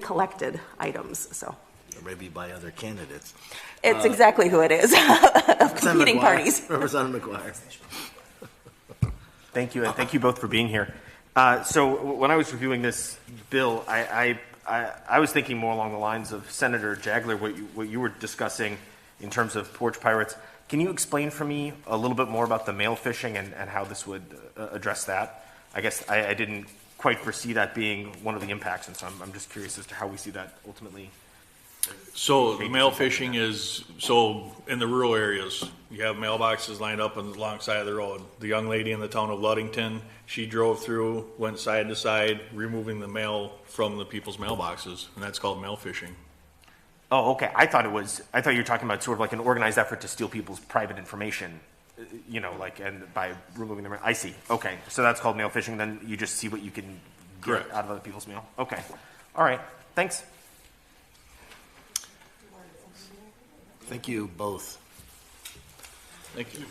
collected items. So, or maybe by other candidates. It's exactly who it is of competing parties. Representative McCreary. Thank you, and thank you both for being here. So when I was reviewing this bill, I was thinking more along the lines of Senator Jagler, what you were discussing in terms of porch pirates. Can you explain for me a little bit more about the mail fishing and how this would address that? I guess I didn't quite foresee that being one of the impacts, and so I'm just curious as to how we see that ultimately. So the mail fishing is, so in the rural areas, you have mailboxes lined up alongside of the road. The young lady in the town of Ludington, she drove through, went side to side, removing the mail from the people's mailboxes, and that's called mail fishing. Oh, okay. I thought you were talking about sort of like an organized effort to steal people's private information, and by removing them. I see. Okay. So that's called mail fishing. Then you just see what you can get out of other people's mail. Okay. All right. Thanks. Thank you both. Thank you.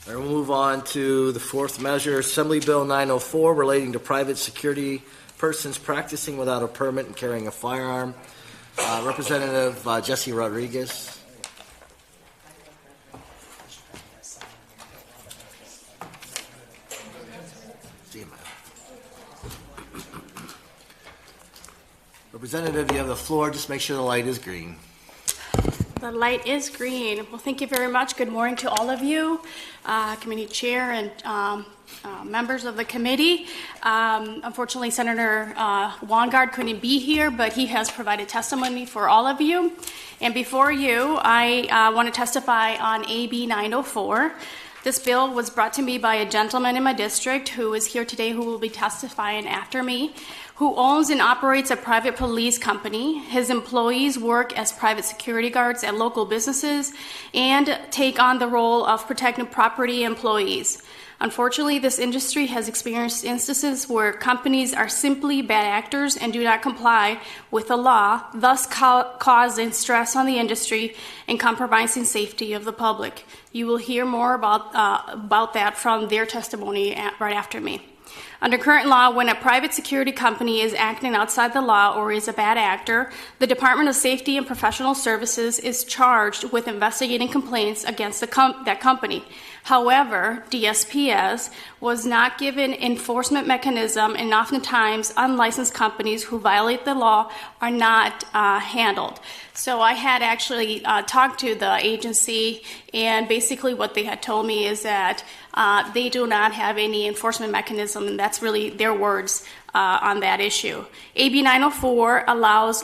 All right, we'll move on to the fourth measure, Assembly Bill 904, relating to private security persons practicing without a permit and carrying a firearm. Representative Jessie Rodriguez. Representative, you have the floor. Just make sure the light is green. The light is green. Well, thank you very much. Good morning to all of you, committee chair and members of the committee. Unfortunately, Senator Wongard couldn't be here, but he has provided testimony for all of you. And before you, I want to testify on AB 904. This bill was brought to me by a gentleman in my district who is here today, who will be testifying after me, who owns and operates a private police company. His employees work as private security guards at local businesses and take on the role of protecting property employees. Unfortunately, this industry has experienced instances where companies are simply bad actors and do not comply with the law, thus causing stress on the industry and compromising safety of the public. You will hear more about that from their testimony right after me. Under current law, when a private security company is acting outside the law or is a bad actor, the Department of Safety and Professional Services is charged with investigating complaints against that company. However, DSPS was not given enforcement mechanism, and oftentimes unlicensed companies who violate the law are not handled. So I had actually talked to the agency, and basically what they had told me is that they do not have any enforcement mechanism, and that's really their words on that issue. AB 904 allows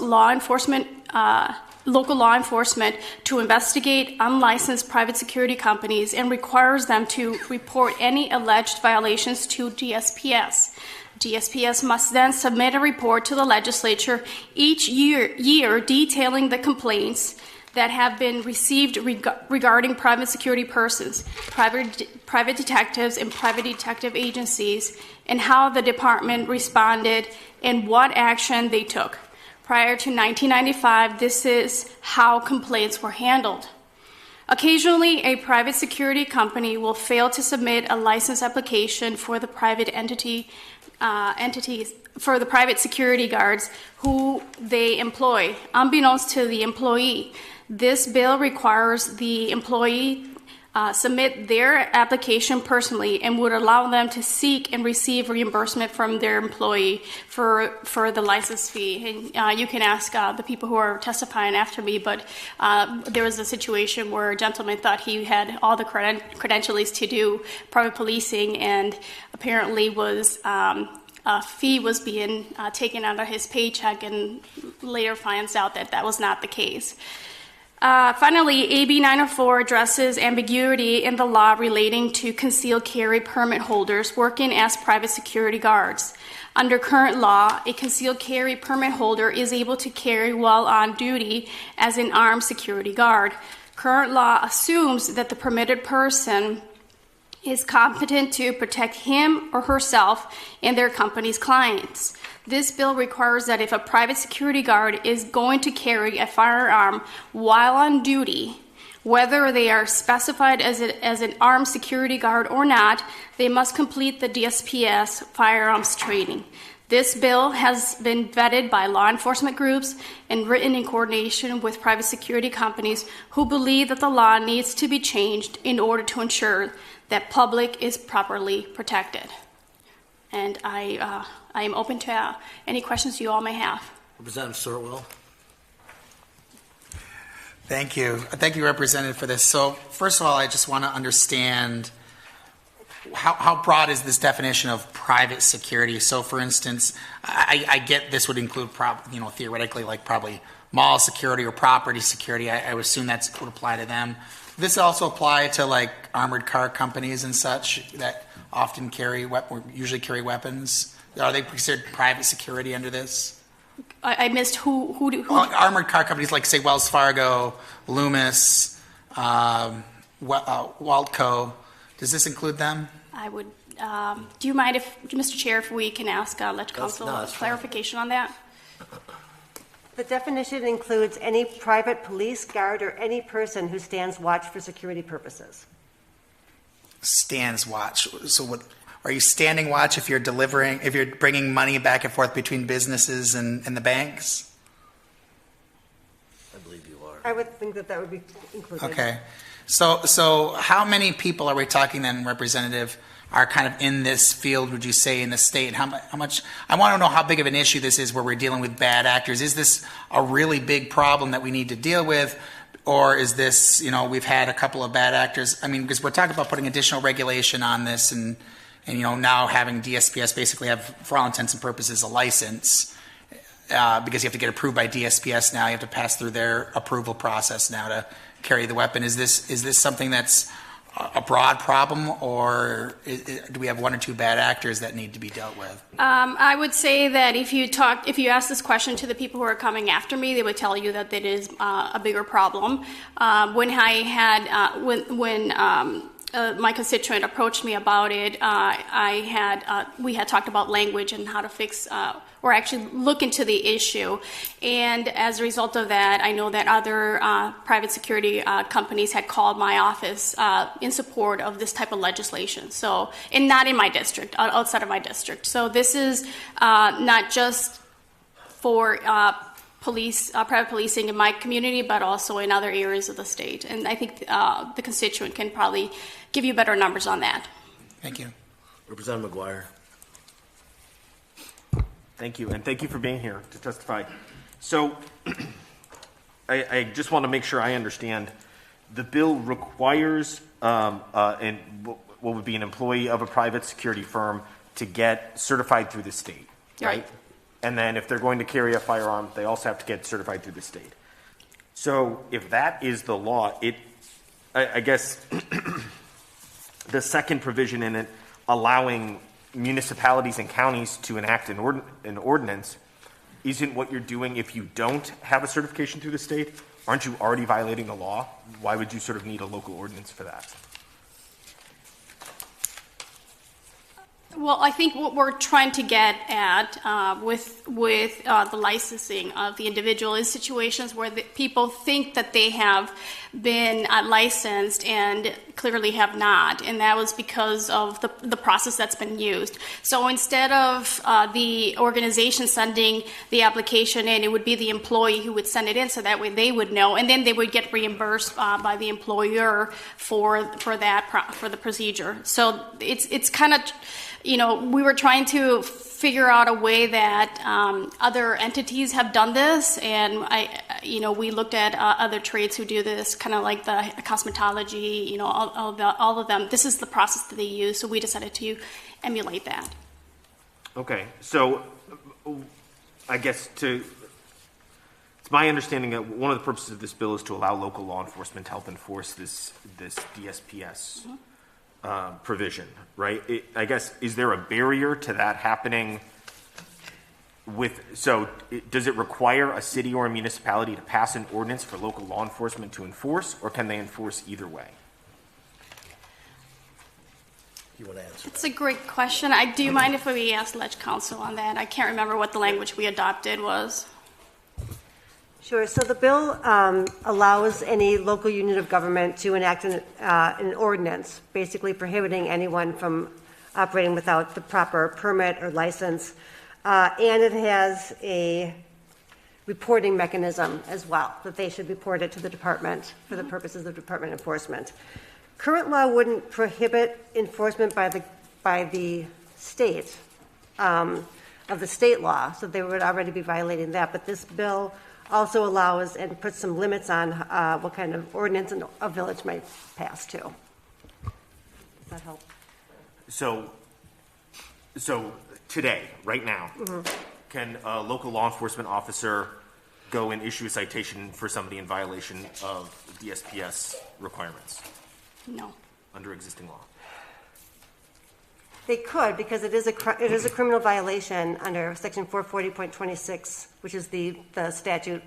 local law enforcement to investigate unlicensed private security companies and requires them to report any alleged violations to DSPS. DSPS must then submit a report to the legislature each year detailing the complaints that have been received regarding private security persons, private detectives, and private detective agencies, and how the department responded and what action they took. Prior to 1995, this is how complaints were handled. Occasionally, a private security company will fail to submit a license application for the private for the private security guards who they employ, unbeknownst to the employee. This bill requires the employee submit their application personally and would allow them to seek and receive reimbursement from their employee for the license fee. And you can ask the people who are testifying after me, but there was a situation where a gentleman thought he had all the credentials to do private policing, and apparently was a fee was being taken out of his paycheck, and later finds out that that was not the case. Finally, AB 904 addresses ambiguity in the law relating to concealed carry permit holders working as private security guards. Under current law, a concealed carry permit holder is able to carry while on duty as an armed security guard. Current law assumes that the permitted person is competent to protect him or herself and their company's clients. This bill requires that if a private security guard is going to carry a firearm while on duty, whether they are specified as an armed security guard or not, they must complete the DSPS firearms training. This bill has been vetted by law enforcement groups and written in coordination with private security companies who believe that the law needs to be changed in order to ensure that public is properly protected. And I am open to any questions you all may have. Representative Sortwell. Thank you. Thank you, Representative, for this. So, first of all, I just want to understand how broad is this definition of private security? So, for instance, I get this would include, theoretically, like probably mall security or property security. I would assume that would apply to them. This also apply to like armored car companies and such that often usually carry weapons. Are they considered private security under this? I missed who armored car companies like, say, Wells Fargo, Loomis, Waltco. Does this include them? I would. Do you mind, Mr. Chair, if we can ask Ledge Counsel clarification on that? The definition includes any private police, guard, or any person who stands watch for security purposes. Stands watch. So what? Are you standing watch if you're bringing money back and forth between businesses and the banks? I believe you are. I would think that would be included. Okay. So how many people are we talking then, Representative, are kind of in this field, would you say, in the state? How much? I want to know how big of an issue this is where we're dealing with bad actors. Is this a really big problem that we need to deal with? Or is this, we've had a couple of bad actors? I mean, because we're talking about putting additional regulation on this and now having DSPS basically have, for all intents and purposes, a license because you have to get approved by DSPS now. You have to pass through their approval process now to carry the weapon. Is this something that's a broad problem, or do we have one or two bad actors that need to be dealt with? I would say that if you ask this question to the people who are coming after me, they would tell you that it is a bigger problem. When I had my constituent approached me about it, we had talked about language and how to fix or actually look into the issue. And as a result of that, I know that other private security companies had called my office in support of this type of legislation. So, and not in my district, outside of my district. So this is not just for private policing in my community, but also in other areas of the state. And I think the constituent can probably give you better numbers on that. Thank you. Representative McGuire. Thank you, and thank you for being here to testify. So I just want to make sure I understand. The bill requires what would be an employee of a private security firm to get certified through the state, right? And then if they're going to carry a firearm, they also have to get certified through the state. So if that is the law, I guess the second provision in it allowing municipalities and counties to enact an ordinance isn't what you're doing if you don't have a certification through the state. Aren't you already violating the law? Why would you sort of need a local ordinance for that? Well, I think what we're trying to get at with the licensing of the individual is situations where people think that they have been licensed and clearly have not, and that was because of the process that's been used. So instead of the organization sending the application in, it would be the employee who would send it in, so that way they would know, and then they would get reimbursed by the employer for the procedure. So it's kind of, we were trying to figure out a way that other entities have done this, and we looked at other trades who do this, kind of like the cosmetology, all of them. This is the process that they use, so we decided to emulate that. Okay, so I guess it's my understanding that one of the purposes of this bill is to allow local law enforcement to help enforce this DSPS. Mm-hmm. Provision, right? I guess, is there a barrier to that happening does it require a city or a municipality to pass an ordinance for local law enforcement to enforce, or can they enforce either way? You want to answer It's a great question. Do you mind if we ask Ledge Counsel on that? I can't remember what the language we adopted was. Sure. So the bill allows any local unit of government to enact an ordinance, basically prohibiting anyone from operating without the proper permit or license. And it has a reporting mechanism as well, that they should report it to the department for the purposes of department enforcement. Current law wouldn't prohibit enforcement by the state, of the state law, so they would already be violating that. But this bill also allows and puts some limits on what kind of ordinance a village might pass to. Does that help? So today, right now, can a local law enforcement officer go and issue a citation for somebody in violation of DSPS requirements No. under existing law? They could, because it is a criminal violation under section 440.26, which is the statute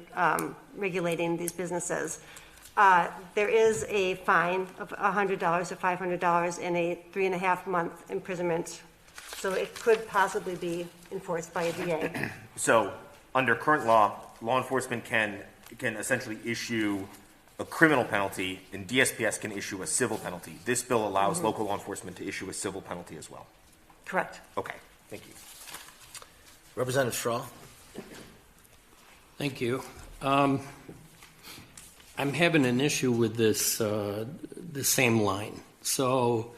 regulating these businesses. There is a fine of $100 to $500 and a 3.5-month imprisonment. So it could possibly be enforced by a DA. So under current law, law enforcement can essentially issue a criminal penalty, and DSPS can issue a civil penalty. This bill allows local law enforcement to issue a civil penalty as well. Correct. Okay, thank you. Representative Straw? Thank you. I'm having an issue with this, the same line. So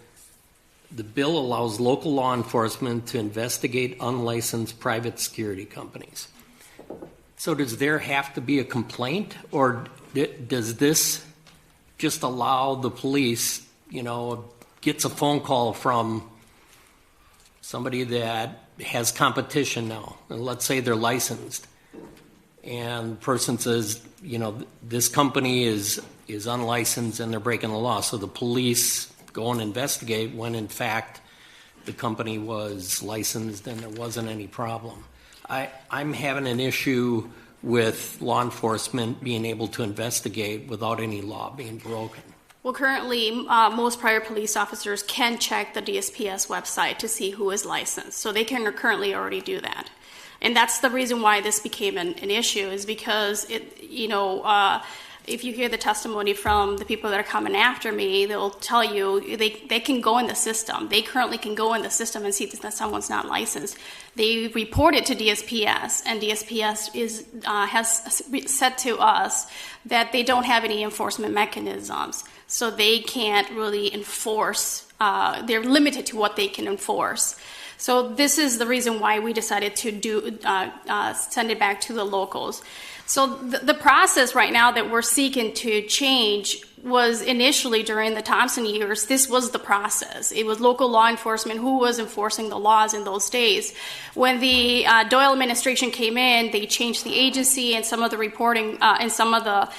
the bill allows local law enforcement to investigate unlicensed private security companies. So does there have to be a complaint, or does this just allow the police, gets a phone call from somebody that has competition now, and let's say they're licensed, and the person says, this company is unlicensed and they're breaking the law, so the police go and investigate when in fact the company was licensed and there wasn't any problem. I'm having an issue with law enforcement being able to investigate without any law being broken. Well, currently, most prior police officers can check the DSPS website to see who is licensed. So they can currently already do that. And that's the reason why this became an issue, is because if you hear the testimony from the people that are coming after me, they'll tell you they can go in the system. They currently can go in the system and see that someone's not licensed. They report it to DSPS, and DSPS has said to us that they don't have any enforcement mechanisms, so they can't really enforce. They're limited to what they can enforce. So this is the reason why we decided to send it back to the locals. So the process right now that we're seeking to change was initially during the Thompson years. This was the process. It was local law enforcement who was enforcing the laws in those days. When the Doyle administration came in, they changed the agency and some of the reporting and some of the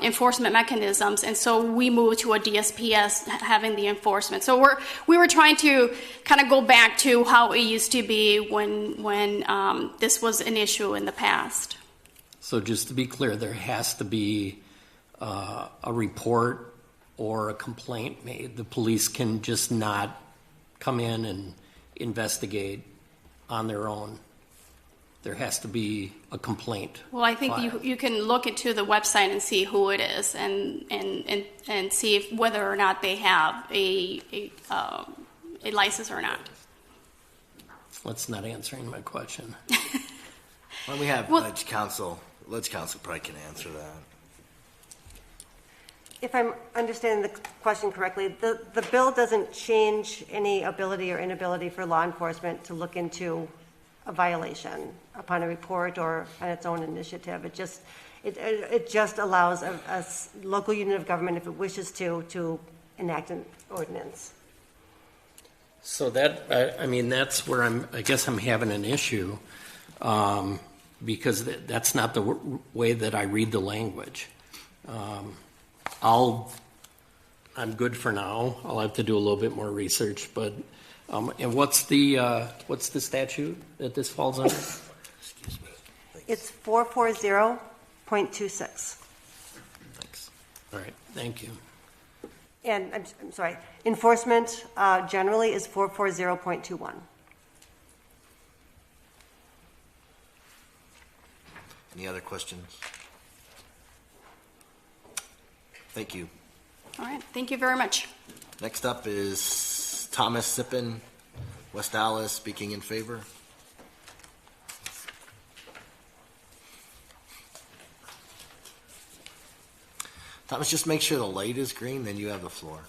enforcement mechanisms, and so we moved to a DSPS having the enforcement. So we were trying to kind of go back to how it used to be when this was an issue in the past. So just to be clear, there has to be a report or a complaint made. The police can just not come in and investigate on their own. There has to be a complaint. Well, I think you can look into the website and see who it is and see if whether or not they have a license or not. That's not answering my question. Well, we have Ledge Counsel. Ledge Counsel probably can answer that. If I'm understanding the question correctly, the bill doesn't change any ability or inability for law enforcement to look into a violation upon a report or on its own initiative. It just allows a local unit of government, if it wishes to enact an ordinance. So that's where I guess I'm having an issue, because that's not the way that I read the language. I'm good for now. I'll have to do a little bit more research, but and what's the statute that this falls under? Excuse me. It's 440.26. Thanks. All right, thank you. And I'm sorry, enforcement generally is 440.21. Any other questions? Thank you. All right, thank you very much. Next up is Thomas Sipin, West Dallas, speaking in favor. Thomas, just make sure the light is green, then you have the floor.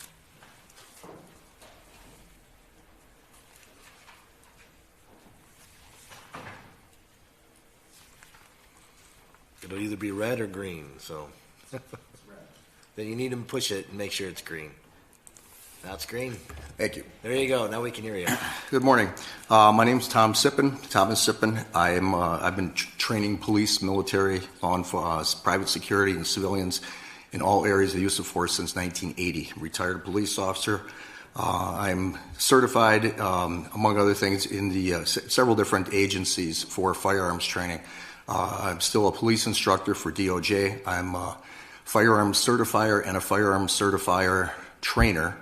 It'll either be red or green, so. Then you need to push it and make sure it's green. Now it's green. Thank you. There you go. Now we can hear you. Good morning. My name's Thomas Sipin. I've been training police, military, private security, and civilians in all areas of the use of force since 1980. Retired police officer. I'm certified, among other things, in the several different agencies for firearms training. I'm still a police instructor for DOJ. I'm a firearms certifier and a firearms certifier trainer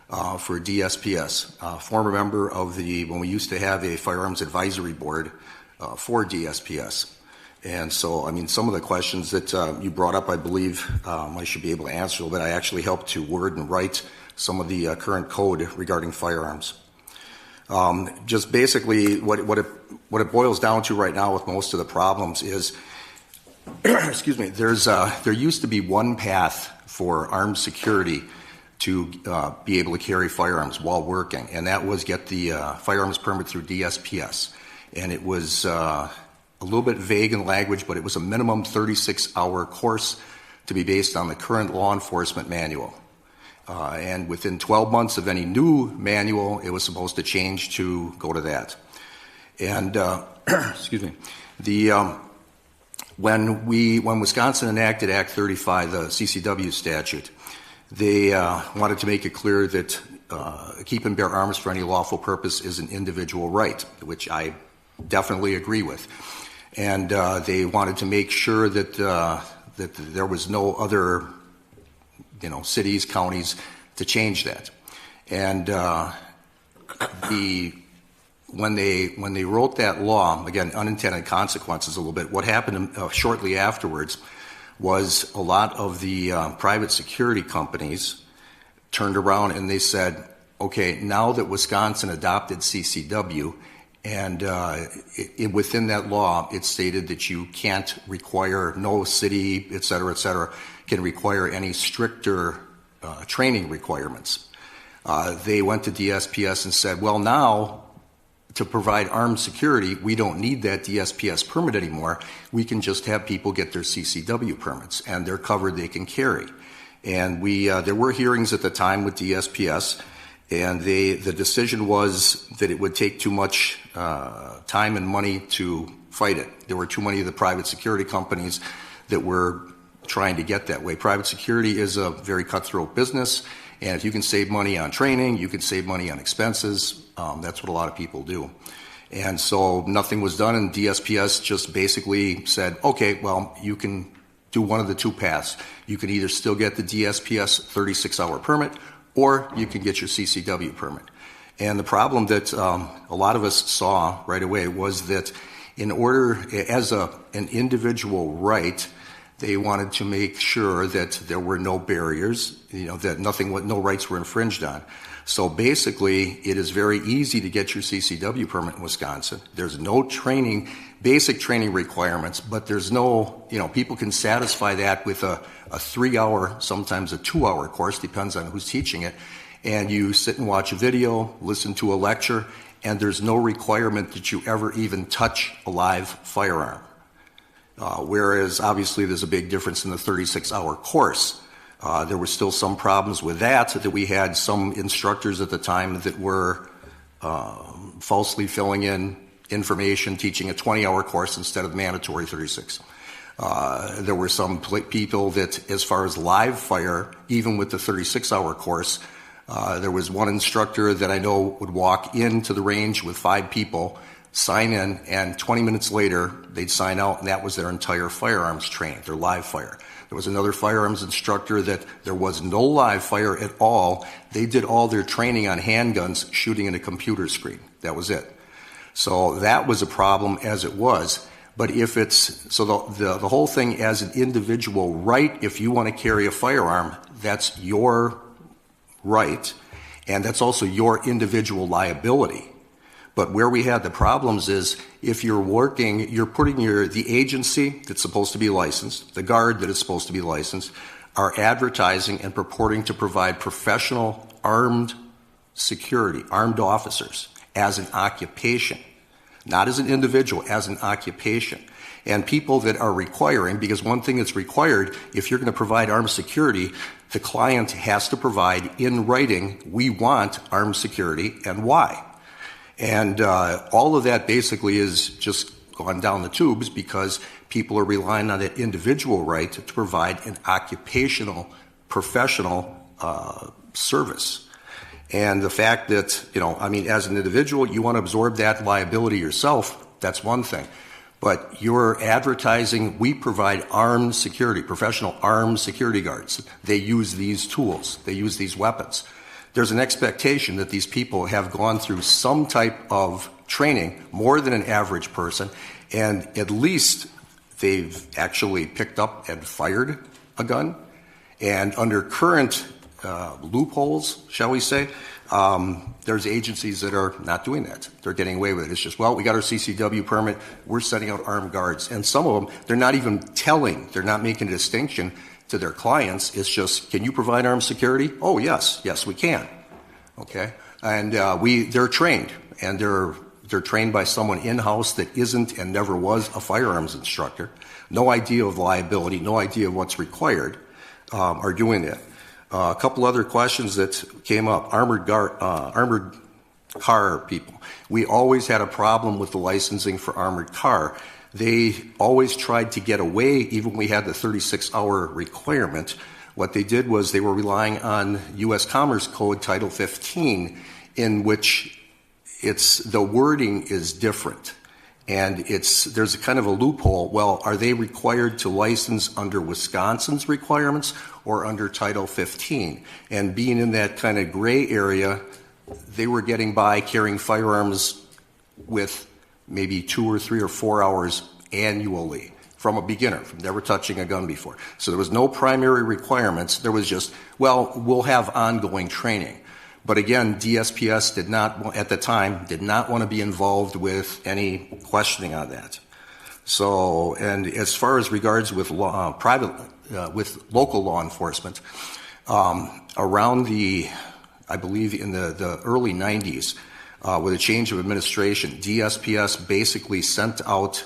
for DSPS. Former member of when we used to have a firearms advisory board for DSPS. And so, I mean, some of the questions that you brought up, I believe I should be able to answer, but I actually helped to word and write some of the current code regarding firearms. Just basically what it boils down to right now with most of the problems is, excuse me, there used to be one path for armed security to be able to carry firearms while working, and that was get the firearms permit through DSPS. And it was a little bit vague in language, but it was a minimum 36-hour course to be based on the current law enforcement manual. And within 12 months of any new manual, it was supposed to change to go to that. And excuse me, when Wisconsin enacted Act 35, the CCW statute, they wanted to make it clear that keep and bear arms for any lawful purpose is an individual right, which I definitely agree with. And they wanted to make sure that that there was no other, cities, counties to change that. And when they wrote that law, again, unintended consequences a little bit, what happened shortly afterwards was a lot of the private security companies turned around and they said, okay, now that Wisconsin adopted CCW, and within that law, it stated that you can't require, no city, et cetera, can require any stricter training requirements. They went to DSPS and said, well, now, to provide armed security, we don't need that DSPS permit anymore. We can just have people get their CCW permits, and they're covered, they can carry. And there were hearings at the time with DSPS, and the decision was that it would take too much time and money to fight it. There were too many of the private security companies that were trying to get that way. Private security is a very cutthroat business, and if you can save money on training, you can save money on expenses. That's what a lot of people do. And so nothing was done, and DSPS just basically said, okay, well, you can do one of the two paths. You can either still get the DSPS 36-hour permit, or you can get your CCW permit. And the problem that a lot of us saw right away was that in order, as an individual right, they wanted to make sure that there were no barriers, that no rights were infringed on. So basically, it is very easy to get your CCW permit in Wisconsin. There's no basic training requirements, but there's no, people can satisfy that with a 3-hour, sometimes a 2-hour course, depends on who's teaching it. And you sit and watch a video, listen to a lecture, and there's no requirement that you ever even touch a live firearm. Whereas, obviously, there's a big difference in the 36-hour course. There were still some problems with that we had some instructors at the time that were falsely filling in information, teaching a 20-hour course instead of mandatory 36. There were some people that, as far as live fire, even with the 36-hour course, there was one instructor that I know would walk into the range with 5 people, sign in, and 20 minutes later, they'd sign out, and that was their entire firearms training, their live fire. There was another firearms instructor that there was no live fire at all. They did all their training on handguns, shooting in a computer screen. That was it. So that was a problem as it was. But if the whole thing as an individual right, if you want to carry a firearm, that's your right, and that's also your individual liability. But where we had the problems is if you're working, you're putting the agency that's supposed to be licensed, the guard that is supposed to be licensed, are advertising and purporting to provide professional armed security, armed officers, as an occupation, not as an individual, as an occupation. And people that are requiring, because one thing that's required, if you're going to provide armed security, the client has to provide in writing, we want armed security and why. And all of that basically is just gone down the tubes because people are relying on that individual right to provide an occupational, professional service. And the fact that, as an individual, you want to absorb that liability yourself, that's one thing. But you're advertising, we provide armed security, professional armed security guards. They use these tools. They use these weapons. There's an expectation that these people have gone through some type of training, more than an average person, and at least they've actually picked up and fired a gun. And under current loopholes, shall we say, there's agencies that are not doing that. They're getting away with it. It's just, well, we got our CCW permit, we're sending out armed guards. And some of them, they're not even they're not making a distinction to their clients. It's just, can you provide armed security? Oh, yes, we can. Okay? And they're trained, and they're trained by someone in-house that isn't and never was a firearms instructor. No idea of liability, no idea of what's required, are doing that. A couple other questions that came up. Armored car people. We always had a problem with the licensing for armored car. They always tried to get away, even when we had the 36-hour requirement. What they did was they were relying on U.S. Commerce Code Title 15, in which the wording is different. And there's a kind of a loophole. Well, are they required to license under Wisconsin's requirements or under Title 15? And being in that kind of gray area, they were getting by carrying firearms with maybe 2 or 3 or 4 hours annually from a beginner, from never touching a gun before. So there was no primary requirements. There was just, well, we'll have ongoing training. But again, DSPS at the time, did not want to be involved with any questioning on that. So, and as far as regards with with local law enforcement, around I believe in the early 90s, with a change of administration, DSPS basically sent out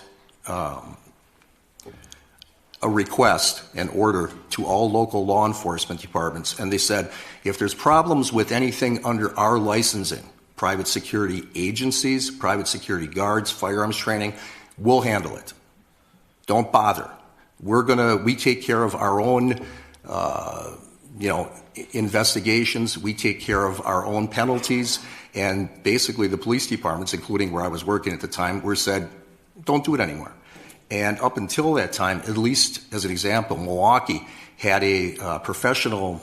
a request, an order to all local law enforcement departments, and they said, if there's problems with anything under our licensing, private security agencies, private security guards, firearms training, we'll handle it. Don't bother. We take care of our own, investigations. We take care of our own penalties. And basically the police departments, including where I was working at the time, were said, don't do it anymore. And up until that time, at least as an example, Milwaukee had a professional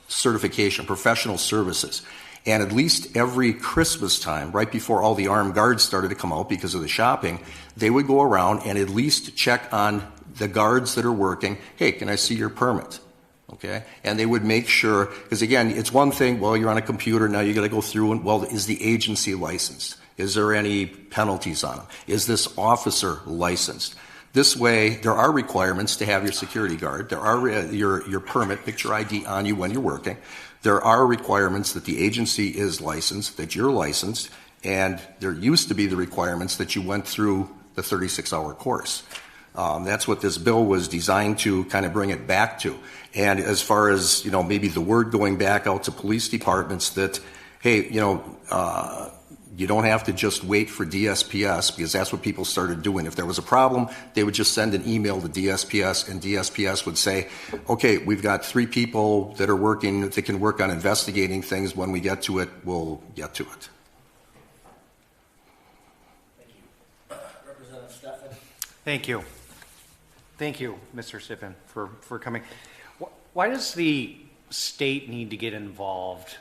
certification, professional services. And at least every Christmas time, right before all the armed guards started to come out because of the shopping, they would go around and at least check on the guards that are working. Hey, can I see your permit? Okay? And they would make sure, because again, it's one thing, well, you're on a computer, now you got to go through and, well, is the agency licensed? Is there any penalties on them? Is this officer licensed? This way, there are requirements to have your security guard. There are your permit, picture ID on you when you're working. There are requirements that the agency is licensed, that you're licensed, and there used to be the requirements that you went through the 36-hour course. That's what this bill was designed to kind of bring it back to. And as far as, maybe the word going back out to police departments that, hey, you don't have to just wait for DSPS, because that's what people started doing. If there was a problem, they would just send an email to DSPS, and DSPS would say, okay, we've got 3 people that can work on investigating things. When we get to it, we'll get to it. Thank you. Representative Stefan. Thank you. Thank you, Mr. Sipin, for coming. Why does the state need to get involved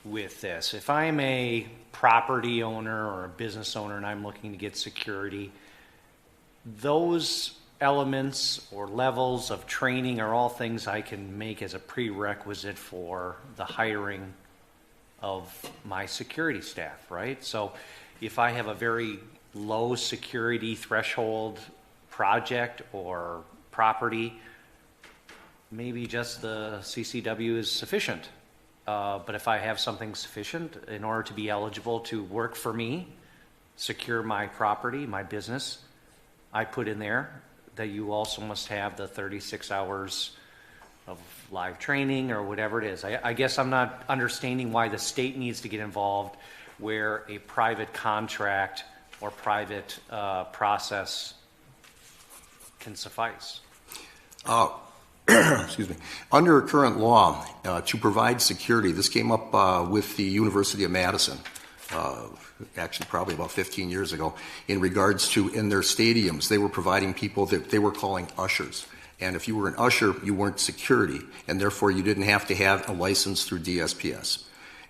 with this? If I'm a property owner or a business owner and I'm looking to get security, those elements or levels of training are all things I can make as a prerequisite for the hiring of my security staff, right? So if I have a very low security threshold project or property, maybe just the CCW is sufficient. But if I have something sufficient in order to be eligible to work for me, secure my property, my business, I put in there that you also must have the 36 hours of live training or whatever it is. I guess I'm not understanding why the state needs to get involved where a private contract or private process can suffice. Excuse me. Under current law, to provide security, this came up with the University of Madison, actually probably about 15 years ago, in regards to, in their stadiums, they were providing people that they were calling ushers. And if you were an usher, you weren't security, and therefore you didn't have to have a license through DSPS.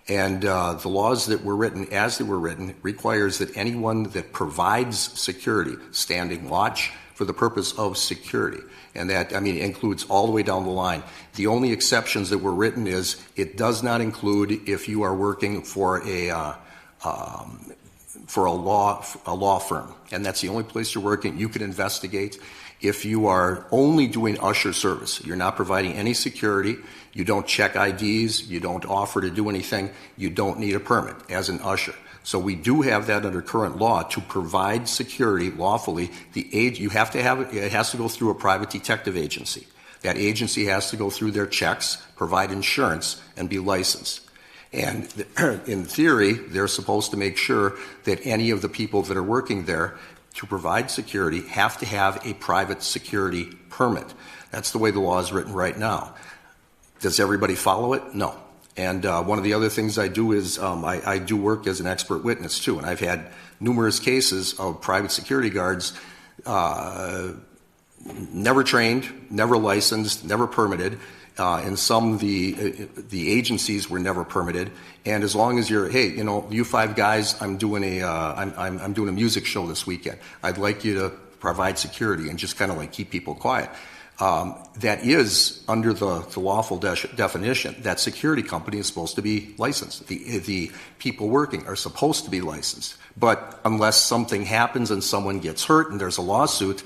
And the laws that were written, as they were written, requires that anyone that provides security, standing watch for the purpose of security, and that, I mean, includes all the way down the line. The only exceptions that were written is it does not include if you are working for a law firm, and that's the only place you're working. You can investigate. If you are only doing usher service, you're not providing any security, you don't check IDs, you don't offer to do anything, you don't need a permit as an usher. So we do have that under current law to provide security lawfully. You have to have it has to go through a private detective agency. That agency has to go through their checks, provide insurance, and be licensed. And in theory, they're supposed to make sure that any of the people that are working there to provide security have to have a private security permit. That's the way the law is written right now. Does everybody follow it? No. And one of the other things I do is I do work as an expert witness too, and I've had numerous cases of private security guards never trained, never licensed, never permitted. And some of the agencies were never permitted. And as long as you're, hey, you know, you five guys, I'm doing a music show this weekend. I'd like you to provide security and just kind of like keep people quiet. That is under the lawful definition. That security company is supposed to be licensed. The people working are supposed to be licensed. But unless something happens and someone gets hurt and there's a lawsuit,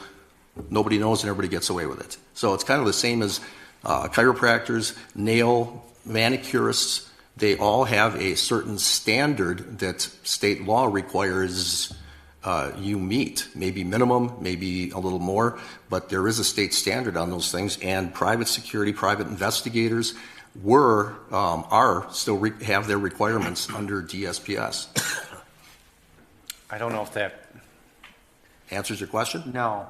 nobody knows and everybody gets away with it. So it's kind of the same as chiropractors, nail manicurists. They all have a certain standard that state law requires you meet, maybe minimum, maybe a little more, but there is a state standard on those things, and private security, private investigators are still have their requirements under DSPS. I don't know if that answers your question. No,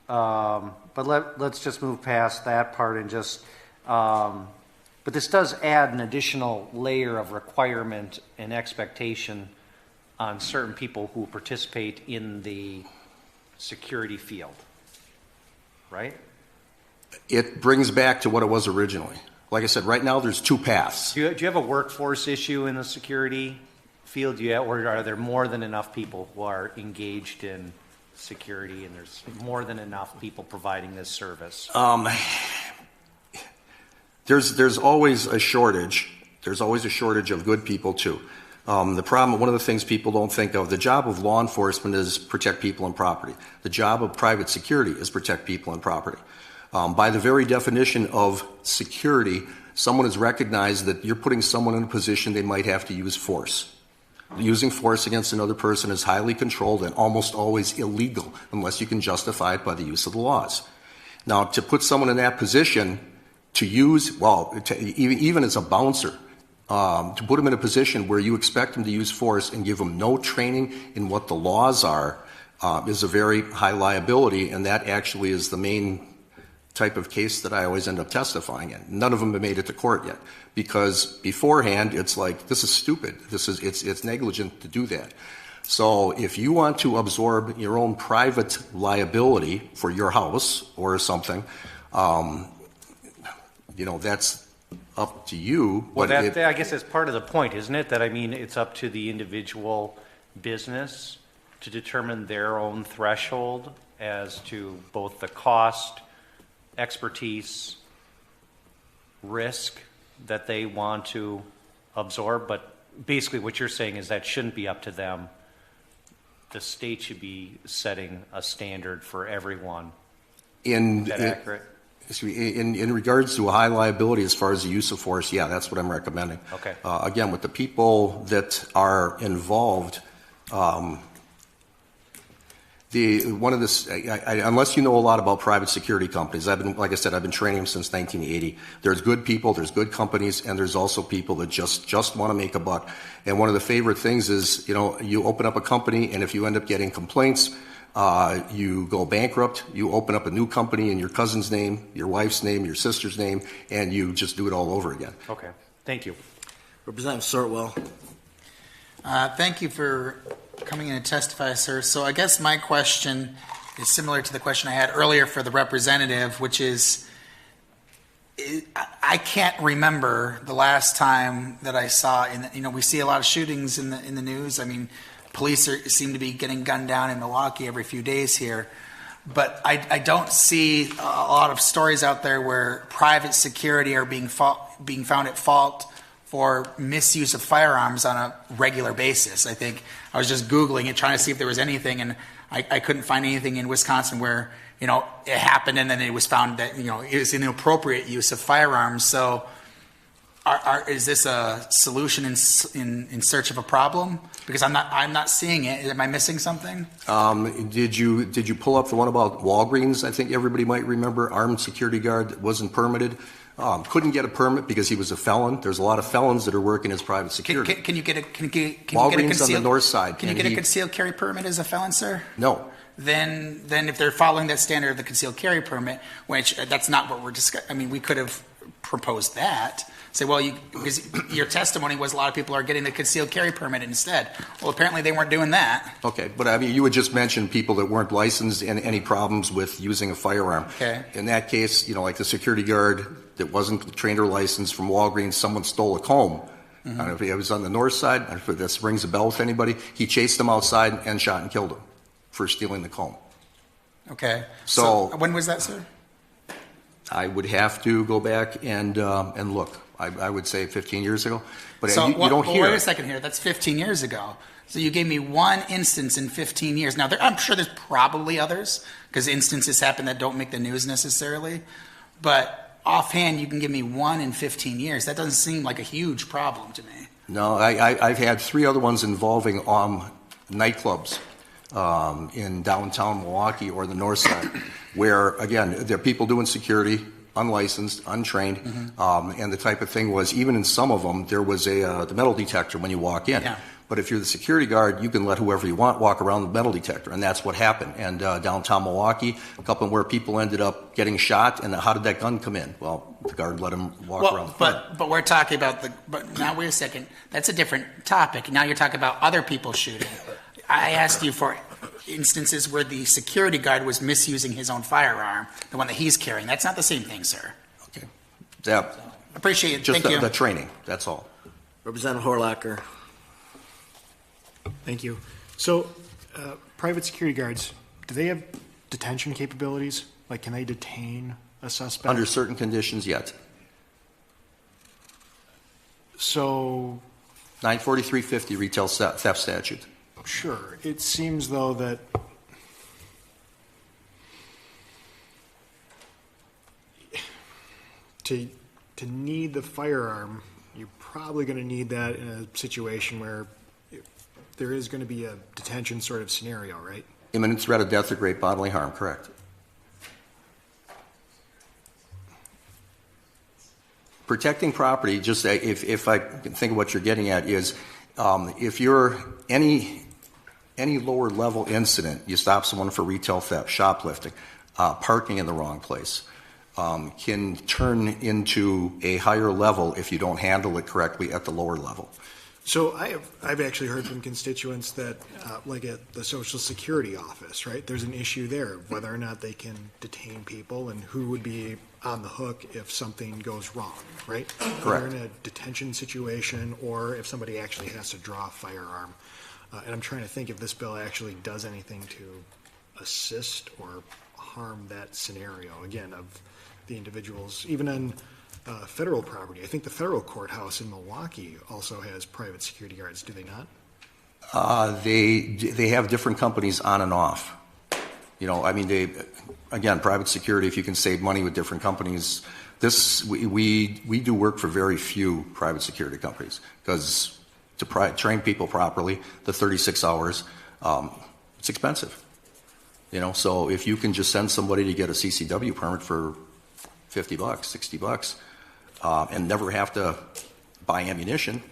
but let's just move past that part and just. But this does add an additional layer of requirement and expectation on certain people who participate in the security field, right? It brings back to what it was originally. Like I said, right now there's two paths. Do you have a workforce issue in the security field? Or are there more than enough people who are engaged in security, and there's more than enough people providing this service? There's always a shortage. There's always a shortage of good people too. The problem, one of the things people don't think of, the job of law enforcement is protect people and property. The job of private security is protect people and property. By the very definition of security, someone has recognized that you're putting someone in a position they might have to use force. Using force against another person is highly controlled and almost always illegal unless you can justify it by the use of the laws. Now, to put someone in that position to use, even as a bouncer, to put them in a position where you expect them to use force and give them no training in what the laws are is a very high liability, and that actually is the main type of case that I always end up testifying in. None of them have made it to court yet, because beforehand it's like, this is stupid. It's negligent to do that. So if you want to absorb your own private liability for your house or something, that's up to you. Well, I guess that's part of the point, isn't it? That, I mean, it's up to the individual business to determine their own threshold as to both the cost, expertise, risk that they want to absorb. But basically what you're saying is that shouldn't be up to them. The state should be setting a standard for everyone. Is that accurate? In regards to a high liability as far as the use of force, yeah, that's what I'm recommending. Okay. Again, with the people that are involved, unless you know a lot about private security companies, like I said, I've been training them since 1980. There's good people, there's good companies, and there's also people that just want to make a buck. And one of the favorite things is, you open up a company, and if you end up getting complaints, you go bankrupt, you open up a new company in your cousin's name, your wife's name, your sister's name, and you just do it all over again. Okay. Thank you. Representative Sortwell. Thank you for coming in to testify, sir. So I guess my question is similar to the question I had earlier for the representative, which is, I can't remember the last time that I saw, we see a lot of shootings in the news. I mean, police seem to be getting gunned down in Milwaukee every few days here. But I don't see a lot of stories out there where private security are being found at fault for misuse of firearms on a regular basis. I think I was just Googling it, trying to see if there was anything, and I couldn't find anything in Wisconsin where, it happened and then it was found that, it was inappropriate use of firearms. So is this a solution in search of a problem? Because I'm not seeing it. Am I missing something? Did you pull up the one about Walgreens? I think everybody might remember, armed security guard that wasn't permitted. Couldn't get a permit because he was a felon. There's a lot of felons that are working as private security. Can you get a Walgreens on the north side? Can you get a concealed carry permit as a felon, sir? No. Then if they're following that standard of the concealed carry permit, which that's not what we're discussing. I mean, we could have proposed that. Say, well, because your testimony was a lot of people are getting the concealed carry permit instead. Well, apparently they weren't doing that. Okay, but I mean, you had just mentioned people that weren't licensed and any problems with using a firearm. Okay. In that case, like the security guard that wasn't trained or licensed from Walgreens, someone stole a comb. I don't know if it was on the north side. I don't know if this rings a bell with anybody. He chased them outside and shot and killed them for stealing the comb. Okay. So when was that, sir? I would have to go back and look. I would say 15 years ago. But So you don't hear. Wait a second here. That's 15 years ago. So you gave me one instance in 15 years. Now, I'm sure there's probably others because instances happen that don't make the news necessarily. But offhand, you can give me one in 15 years. That doesn't seem like a huge problem to me. No, I've had 3 other ones involving nightclubs in downtown Milwaukee or the north side, where, again, there are people doing security, unlicensed, untrained, and the type of thing was, even in some of them, there was the metal detector when you walk in. Yeah. But if you're the security guard, you can let whoever you want walk around the metal detector, and that's what happened. And downtown Milwaukee, a couple where people ended up getting shot, and how did that gun come in? Well, the guard let him walk around the front. But we're talking about but now wait a second. That's a different topic. Now you're talking about other people shooting. I asked you for instances where the security guard was misusing his own firearm, the one that he's carrying. That's not the same thing, sir. Okay. Yeah. Appreciate it. Just Thank you. the training, that's all. Representative Horlacher. Thank you. So, private security guards, do they have detention capabilities? Like, can they detain a suspect? Under certain conditions, yet. So, 94350 retail theft statute. sure. It seems, though, that to need the firearm, you're probably going to need that in a situation where there is going to be a detention sort of scenario, right? Imminent threat of death or great bodily harm, correct. Protecting property, just if I can think of what you're getting at, is if you're any lower level incident, you stop someone for retail theft, shoplifting, parking in the wrong place, can turn into a higher level if you don't handle it correctly at the lower level. So I've actually heard from constituents that, like at the Social Security office, right, there's an issue there, whether or not they can detain people and who would be on the hook if something goes wrong, right? Correct. Whether in a detention situation or if somebody actually has to draw a firearm. And I'm trying to think if this bill actually does anything to assist or harm that scenario, again, of the individuals, even on federal property. I think the federal courthouse in Milwaukee also has private security guards, do they not? They have different companies on and off. Again, private security, if you can save money with different companies, we do work for very few private security companies because to train people properly, the 36 hours, it's expensive. So if you can just send somebody to get a CCW permit for $50, $60, and never have to buy ammunition,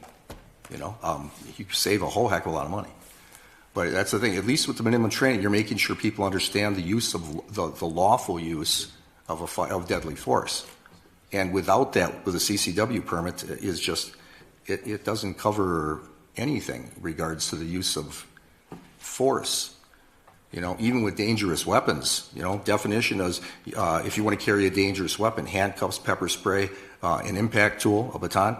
you save a whole heck of a lot of money. But that's the thing. At least with the minimum training, you're making sure people understand the use of the lawful use of deadly force. And without that, with a CCW permit, it doesn't cover anything in regards to the use of force. Even with dangerous weapons, definition is if you want to carry a dangerous weapon, handcuffs, pepper spray, an impact tool, a baton,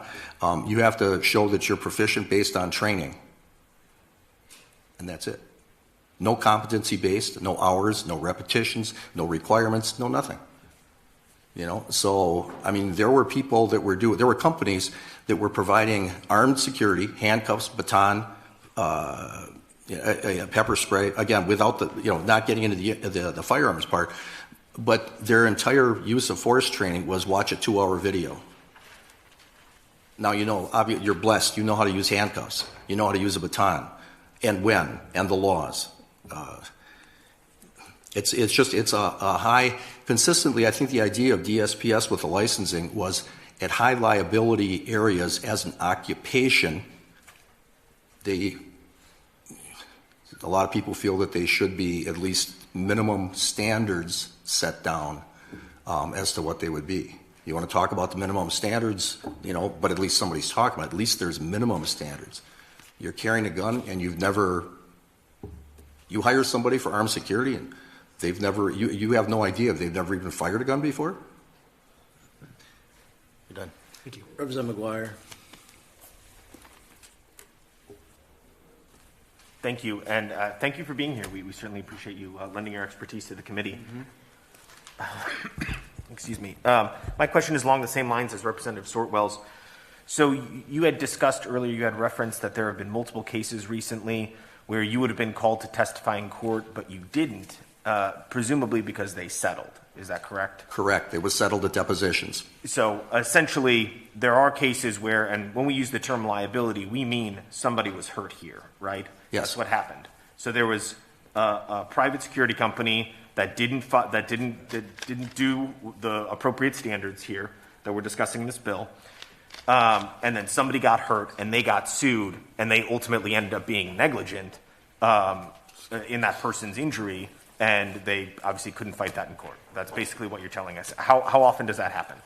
you have to show that you're proficient based on training. And that's it. No competency-based, no hours, no repetitions, no requirements, no nothing. So, there were people that there were companies that were providing armed security, handcuffs, baton, pepper spray, again, without not getting into the firearms part, but their entire use of force training was watch a 2-hour video. Now, you're blessed. You know how to use handcuffs. You know how to use a baton. And when, and the laws. It's a high, consistently, I think the idea of DSPS with the licensing was at high liability areas as an occupation, a lot of people feel that they should be at least minimum standards set down as to what they would be. You want to talk about the minimum standards, but at least somebody's talking about it. At least there's minimum standards. You're carrying a gun and you hire somebody for armed security and you have no idea, they've never even fired a gun before? You're done. Thank you. Representative McGuire. Thank you, and thank you for being here. We certainly appreciate you lending your expertise to the committee. Excuse me. My question is along the same lines as Representative Sortwell's. So you had discussed earlier, you had referenced that there have been multiple cases recently where you would have been called to testify in court, but you didn't, presumably because they settled. Is that correct? Correct. It was settled at depositions. So essentially, there are cases where, and when we use the term liability, we mean somebody was hurt here, right? Yes. That's what happened. So there was a private security company that didn't do the appropriate standards here that we're discussing in this bill. And then somebody got hurt and they got sued and they ultimately ended up being negligent in that person's injury, and they obviously couldn't fight that in court. That's basically what you're telling us. How often does that happen?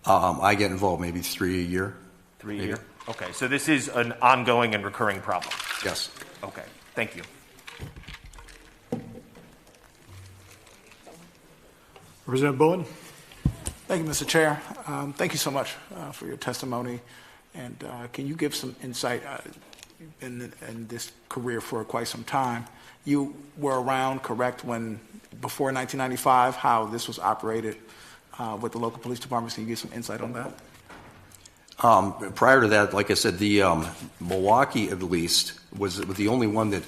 I get involved maybe 3 a year. 3 a year? Okay, so this is an ongoing and recurring problem? Yes. Okay, thank you. Representative Bowen. Thank you, Mr. Chair. Thank you so much for your testimony. And can you give some insight in this career for quite some time? You were around, correct, when before 1995, how this was operated with the local police departments? Can you give some insight on that? Prior to that, like I said, the Milwaukee at least was the only one that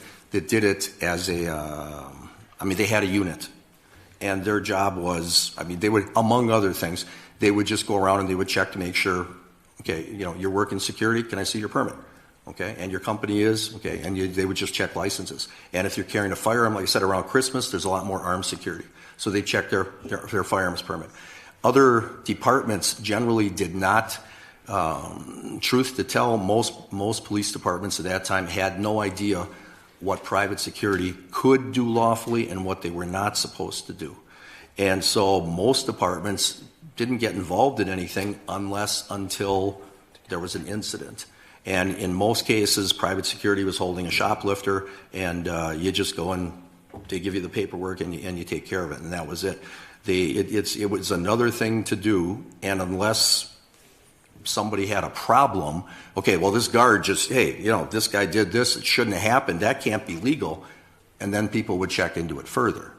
did it as a. They had a unit. And their job was, they would, among other things, they would just go around and they would check to make sure, okay, you're working security, can I see your permit? Okay, and your company is, okay, and they would just check licenses. And if you're carrying a firearm, like I said, around Christmas, there's a lot more armed security. So they check their firearms permit. Other departments generally did not, truth to tell, most police departments at that time had no idea what private security could do lawfully and what they were not supposed to do. And so most departments didn't get involved in anything until there was an incident. And in most cases, private security was holding a shoplifter, and you just go and they give you the paperwork and you take care of it, and that was it. It was another thing to do, and unless somebody had a problem, okay, well, this guard just, this guy did this, it shouldn't have happened, that can't be legal, and then people would check into it further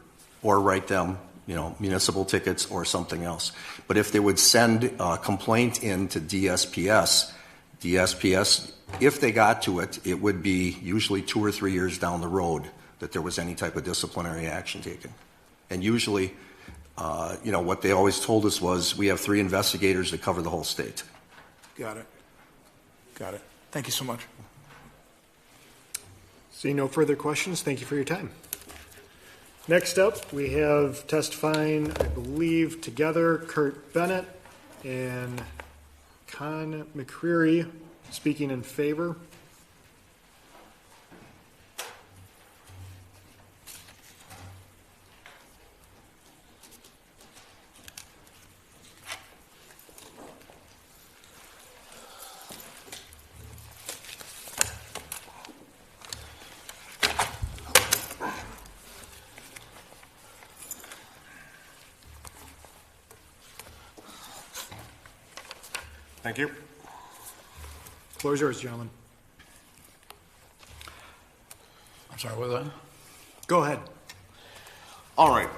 or write them, municipal tickets or something else. But if they would send a complaint in to DSPS, if they got to it, it would be usually 2 or 3 years down the road that there was any type of disciplinary action taken. And usually, what they always told us was, we have 3 investigators that cover the whole state. Got it. Thank you so much. Seeing no further questions, thank you for your time. Next up, we have testifying, I believe, together, Kurt Bennett and Conn McCreary speaking in favor. Thank you. Floor is yours, gentlemen. I'm sorry, what was that? Go ahead. All right.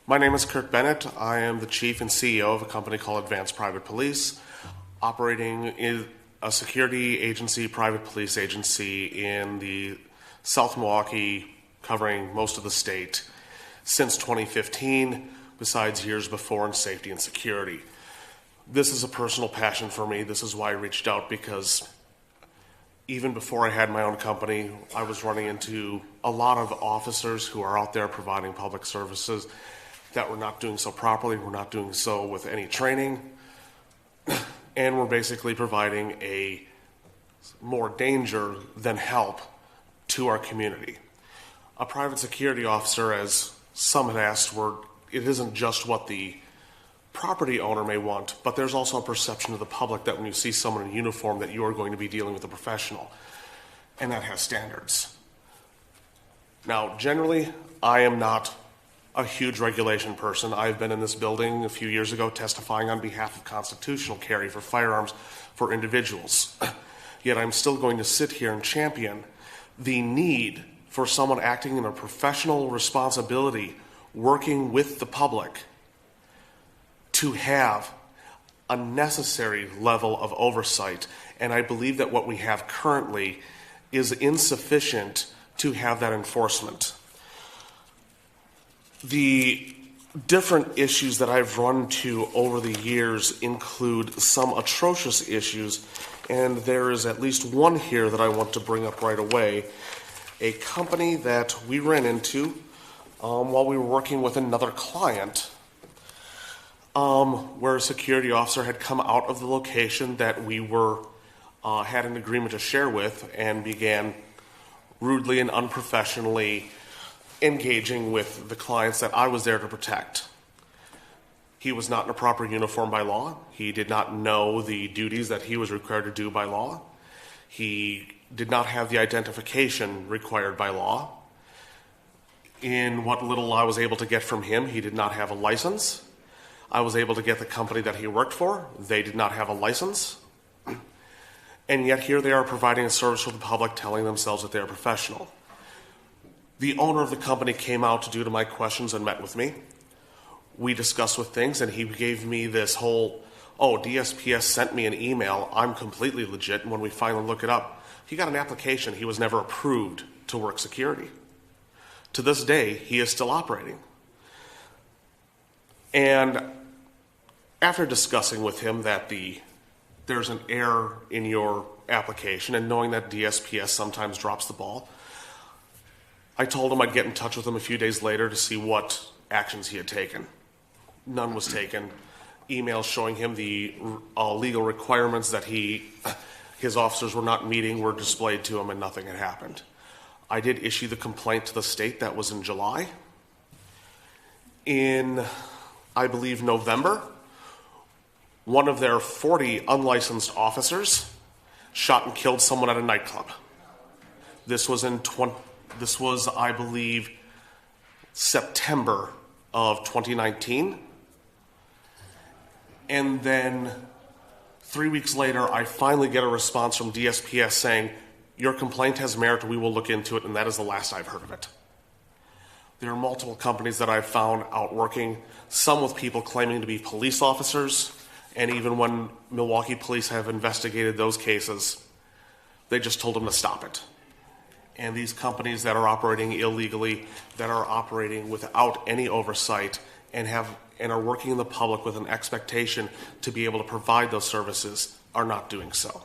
My name is Kurt Bennett. I am the chief and CEO of a company called Advanced Private Police, operating in a security agency, private police agency in the South Milwaukee, covering most of the state since 2015, besides years before in safety and security. This is a personal passion for me. This is why I reached out, because even before I had my own company, I was running into a lot of officers who are out there providing public services that were not doing so properly, were not doing so with any training, and were basically providing a more danger than help to our community. A private security officer, as some had asked, it isn't just what the property owner may want, but there's also a perception of the public that when you see someone in uniform that you are going to be dealing with a professional, and that has standards. Now, generally, I am not a huge regulation person. I've been in this building a few years ago testifying on behalf of constitutional carry for firearms for individuals. Yet I'm still going to sit here and champion the need for someone acting in a professional responsibility, working with the public, to have a necessary level of oversight. And I believe that what we have currently is insufficient to have that enforcement. The different issues that I've run into over the years include some atrocious issues, and there is at least one here that I want to bring up right away. A company that we ran into while we were working with another client, where a security officer had come out of the location that we were had an agreement to share with and began rudely and unprofessionally engaging with the clients that I was there to protect. He was not in a proper uniform by law. He did not know the duties that he was required to do by law. He did not have the identification required by law. In what little I was able to get from him, he did not have a license. I was able to get the company that he worked for. They did not have a license. And yet here they are providing a service for the public, telling themselves that they are professional. The owner of the company came out due to my questions and met with me. We discussed with things, and he gave me this whole, DSPS sent me an email. I'm completely legit. And when we finally look it up, he got an application. He was never approved to work security. To this day, he is still operating. And after discussing with him that there's an error in your application, and knowing that DSPS sometimes drops the ball, I told him I'd get in touch with him a few days later to see what actions he had taken. None was taken. Emails showing him the legal requirements that his officers were not meeting were displayed to him, and nothing had happened. I did issue the complaint to the state. That was in July. In, I believe, November, one of their 40 unlicensed officers shot and killed someone at a nightclub. This was, I believe, September of 2019. And then 3 weeks later, I finally get a response from DSPS saying, your complaint has merit, we will look into it, and that is the last I've heard of it. There are multiple companies that I've found out working, some with people claiming to be police officers, and even when Milwaukee police have investigated those cases, they just told them to stop it. And these companies that are operating illegally, that are operating without any oversight, and are working in the public with an expectation to be able to provide those services, are not doing so.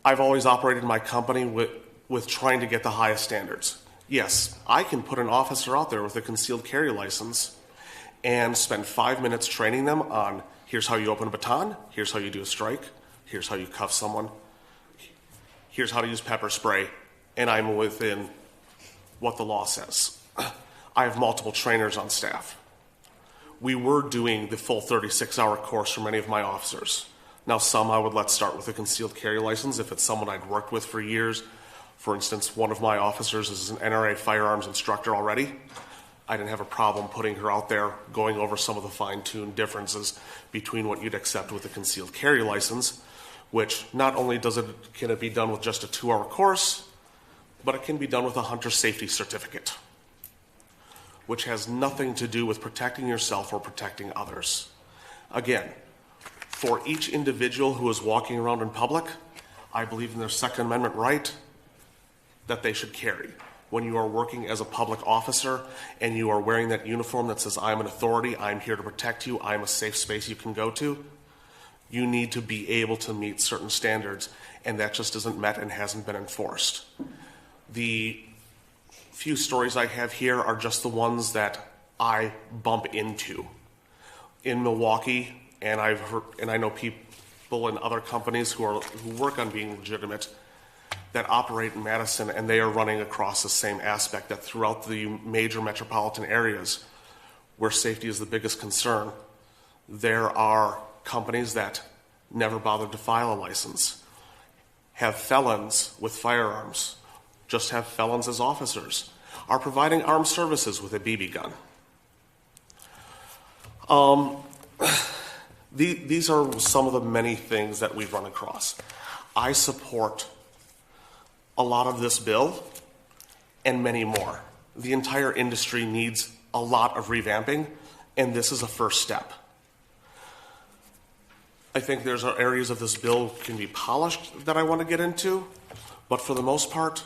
I've always operated my company with trying to get the highest standards. Yes, I can put an officer out there with a concealed carry license and spend 5 minutes training them on here's how you open a baton, here's how you do a strike, here's how you cuff someone, here's how to use pepper spray, and I'm within what the law says. I have multiple trainers on staff. We were doing the full 36-hour course for many of my officers. Now, some I would let start with a concealed carry license if it's someone I'd worked with for years. For instance, one of my officers is an NRA firearms instructor already. I didn't have a problem putting her out there, going over some of the fine-tuned differences between what you'd accept with a concealed carry license, which not only can it be done with just a 2-hour course, but it can be done with a hunter safety certificate, which has nothing to do with protecting yourself or protecting others. Again, for each individual who is walking around in public, I believe in their Second Amendment right that they should carry. When you are working as a public officer and you are wearing that uniform that says, I'm an authority, I'm here to protect you, I'm a safe space you can go to, you need to be able to meet certain standards, and that just isn't met and hasn't been enforced. The few stories I have here are just the ones that I bump into. In Milwaukee, and I've heard, and I know people in other companies who work on being legitimate that operate in Madison, and they are running across the same aspect that throughout the major metropolitan areas where safety is the biggest concern, there are companies that never bothered to file a license, have felons with firearms, just have felons as officers, are providing armed services with a BB gun. These are some of the many things that we've run across. I support a lot of this bill and many more. The entire industry needs a lot of revamping, and this is a first step. I think there's areas of this bill can be polished that I want to get into, but for the most part,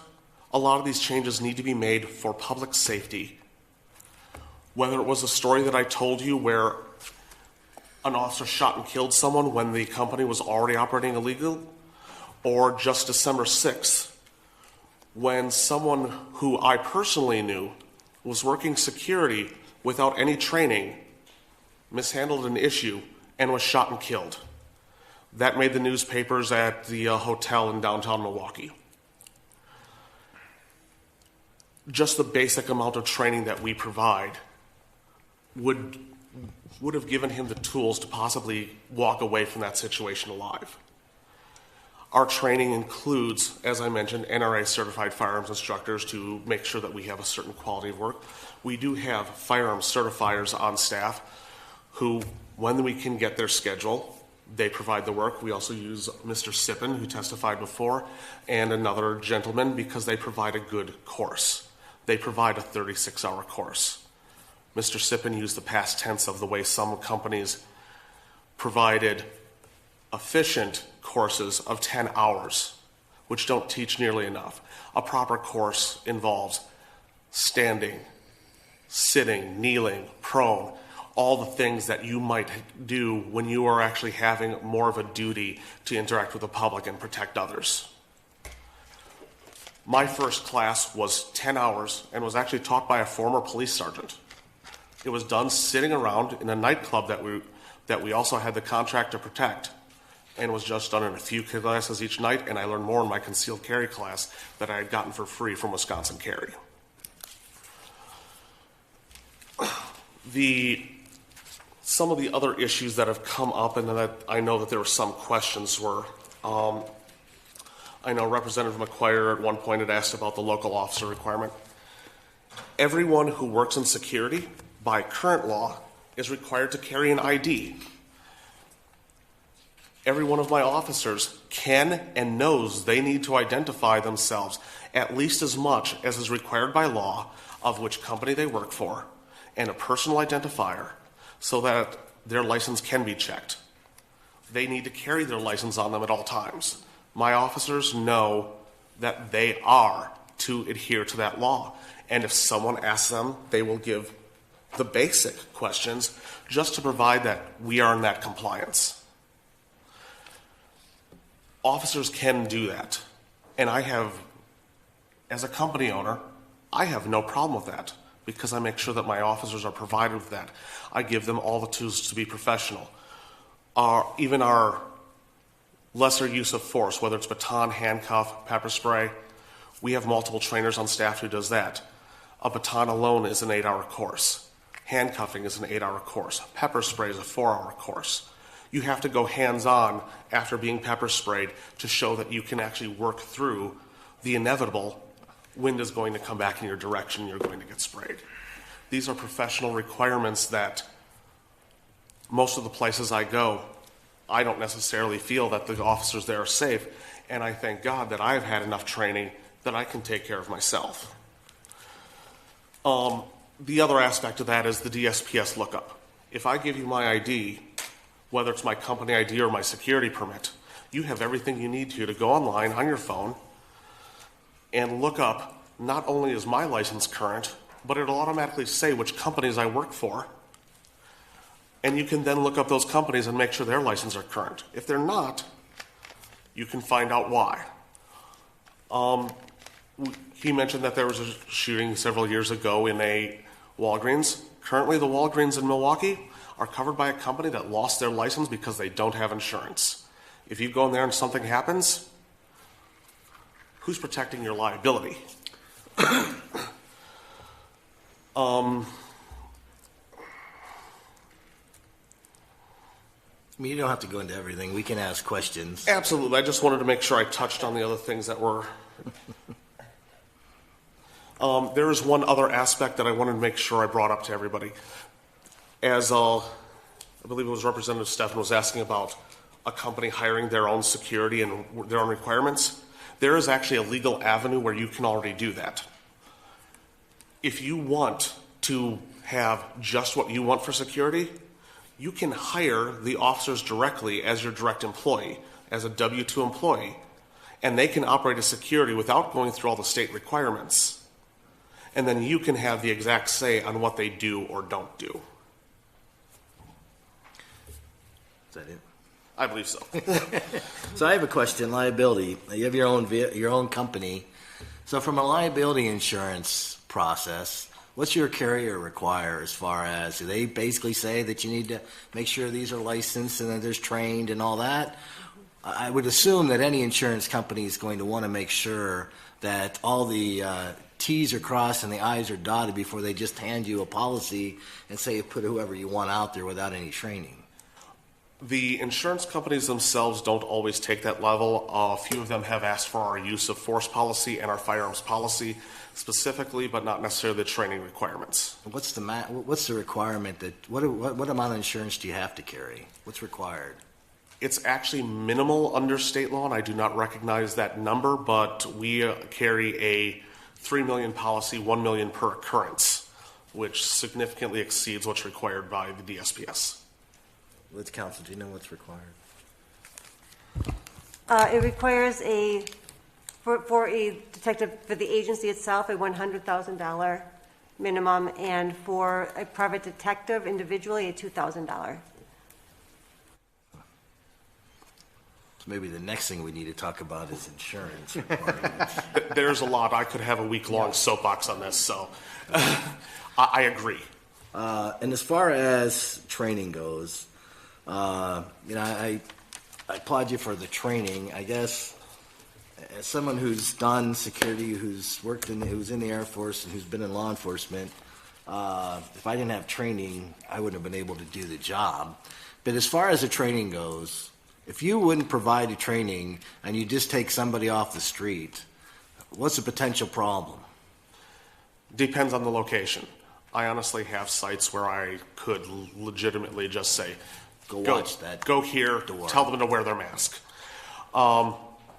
a lot of these changes need to be made for public safety. Whether it was a story that I told you where an officer shot and killed someone when the company was already operating illegal, or just December 6th, when someone who I personally knew was working security without any training, mishandled an issue, and was shot and killed. That made the newspapers at the hotel in downtown Milwaukee. Just the basic amount of training that we provide would have given him the tools to possibly walk away from that situation alive. Our training includes, as I mentioned, NRA certified firearms instructors to make sure that we have a certain quality of work. We do have firearms certifiers on staff who, when we can get their schedule, they provide the work. We also use Mr. Sipin, who testified before, and another gentleman because they provide a good course. They provide a 36-hour course. Mr. Sipin used the past tense of the way some companies provided efficient courses of 10 hours, which don't teach nearly enough. A proper course involves standing, sitting, kneeling, prone, all the things that you might do when you are actually having more of a duty to interact with the public and protect others. My first class was 10 hours and was actually taught by a former police sergeant. It was done sitting around in a nightclub that we also had the contract to protect, and was just done in a few classes each night, and I learned more in my concealed carry class that I had gotten for free from Wisconsin Carry. Some of the other issues that have come up, and that I know that there were some questions were, I know Representative McCreary at one point had asked about the local officer requirement. Everyone who works in security, by current law, is required to carry an ID. Every one of my officers can and knows they need to identify themselves at least as much as is required by law of which company they work for and a personal identifier so that their license can be checked. They need to carry their license on them at all times. My officers know that they are to adhere to that law. And if someone asks them, they will give the basic questions just to provide that we are in that compliance. Officers can do that. And I have, as a company owner, I have no problem with that because I make sure that my officers are provided with that. I give them all the tools to be professional. Even our lesser use of force, whether it's baton, handcuff, pepper spray, we have multiple trainers on staff who does that. A baton alone is an 8-hour course. Handcuffing is an 8-hour course. Pepper spray is a 4-hour course. You have to go hands-on after being pepper sprayed to show that you can actually work through the inevitable. Wind is going to come back in your direction, you're going to get sprayed. These are professional requirements that most of the places I go, I don't necessarily feel that the officers there are safe, and I thank God that I've had enough training that I can take care of myself. The other aspect of that is the DSPS lookup. If I give you my ID, whether it's my company ID or my security permit, you have everything you need to go online on your phone and look up not only is my license current, but it'll automatically say which companies I work for. And you can then look up those companies and make sure their licenses are current. If they're not, you can find out why. He mentioned that there was a shooting several years ago in a Walgreens. Currently, the Walgreens in Milwaukee are covered by a company that lost their license because they don't have insurance. If you go in there and something happens, who's protecting your liability? I mean, you don't have to go into everything. We can ask questions. Absolutely. I just wanted to make sure I touched on the other things that were... there is one other aspect that I wanted to make sure I brought up to everybody. As I believe it was Representative Stephan was asking about a company hiring their own security and their own requirements, there is actually a legal avenue where you can already do that. If you want to have just what you want for security, you can hire the officers directly as your direct employee, as a W-2 employee, and they can operate as security without going through all the state requirements. And then you can have the exact say on what they do or don't do. Is that it? I believe so. So I have a question, liability. You have your own company. So from a liability insurance process, what's your carrier require as far as, do they basically say that you need to make sure these are licensed and that there's trained and all that? I would assume that any insurance company is going to want to make sure that all the T's are crossed and the I's are dotted before they just hand you a policy and say put whoever you want out there without any training. The insurance companies themselves don't always take that level. A few of them have asked for our use of force policy and our firearms policy specifically, but not necessarily the training requirements. What's the requirement that what amount of insurance do you have to carry? What's required? It's actually minimal under state law, and I do not recognize that number, but we carry a $3 million policy, $1 million per occurrence, which significantly exceeds what's required by the DSPS. Let's counsel. Do you know what's required? It requires for a detective, for the agency itself, a $100,000 minimum, and for a private detective individually, a $2,000. So maybe the next thing we need to talk about is insurance requirements. There's a lot. I could have a week-long soapbox on this, so I agree. And as far as training goes, I applaud you for the training. I guess as someone who's done security, who's in the Air Force and who's been in law enforcement, if I didn't have training, I wouldn't have been able to do the job. But as far as the training goes, if you wouldn't provide a training and you just take somebody off the street, what's the potential problem? Depends on the location. I honestly have sites where I could legitimately just say, Go watch that. Go here, door. Tell them to wear their mask.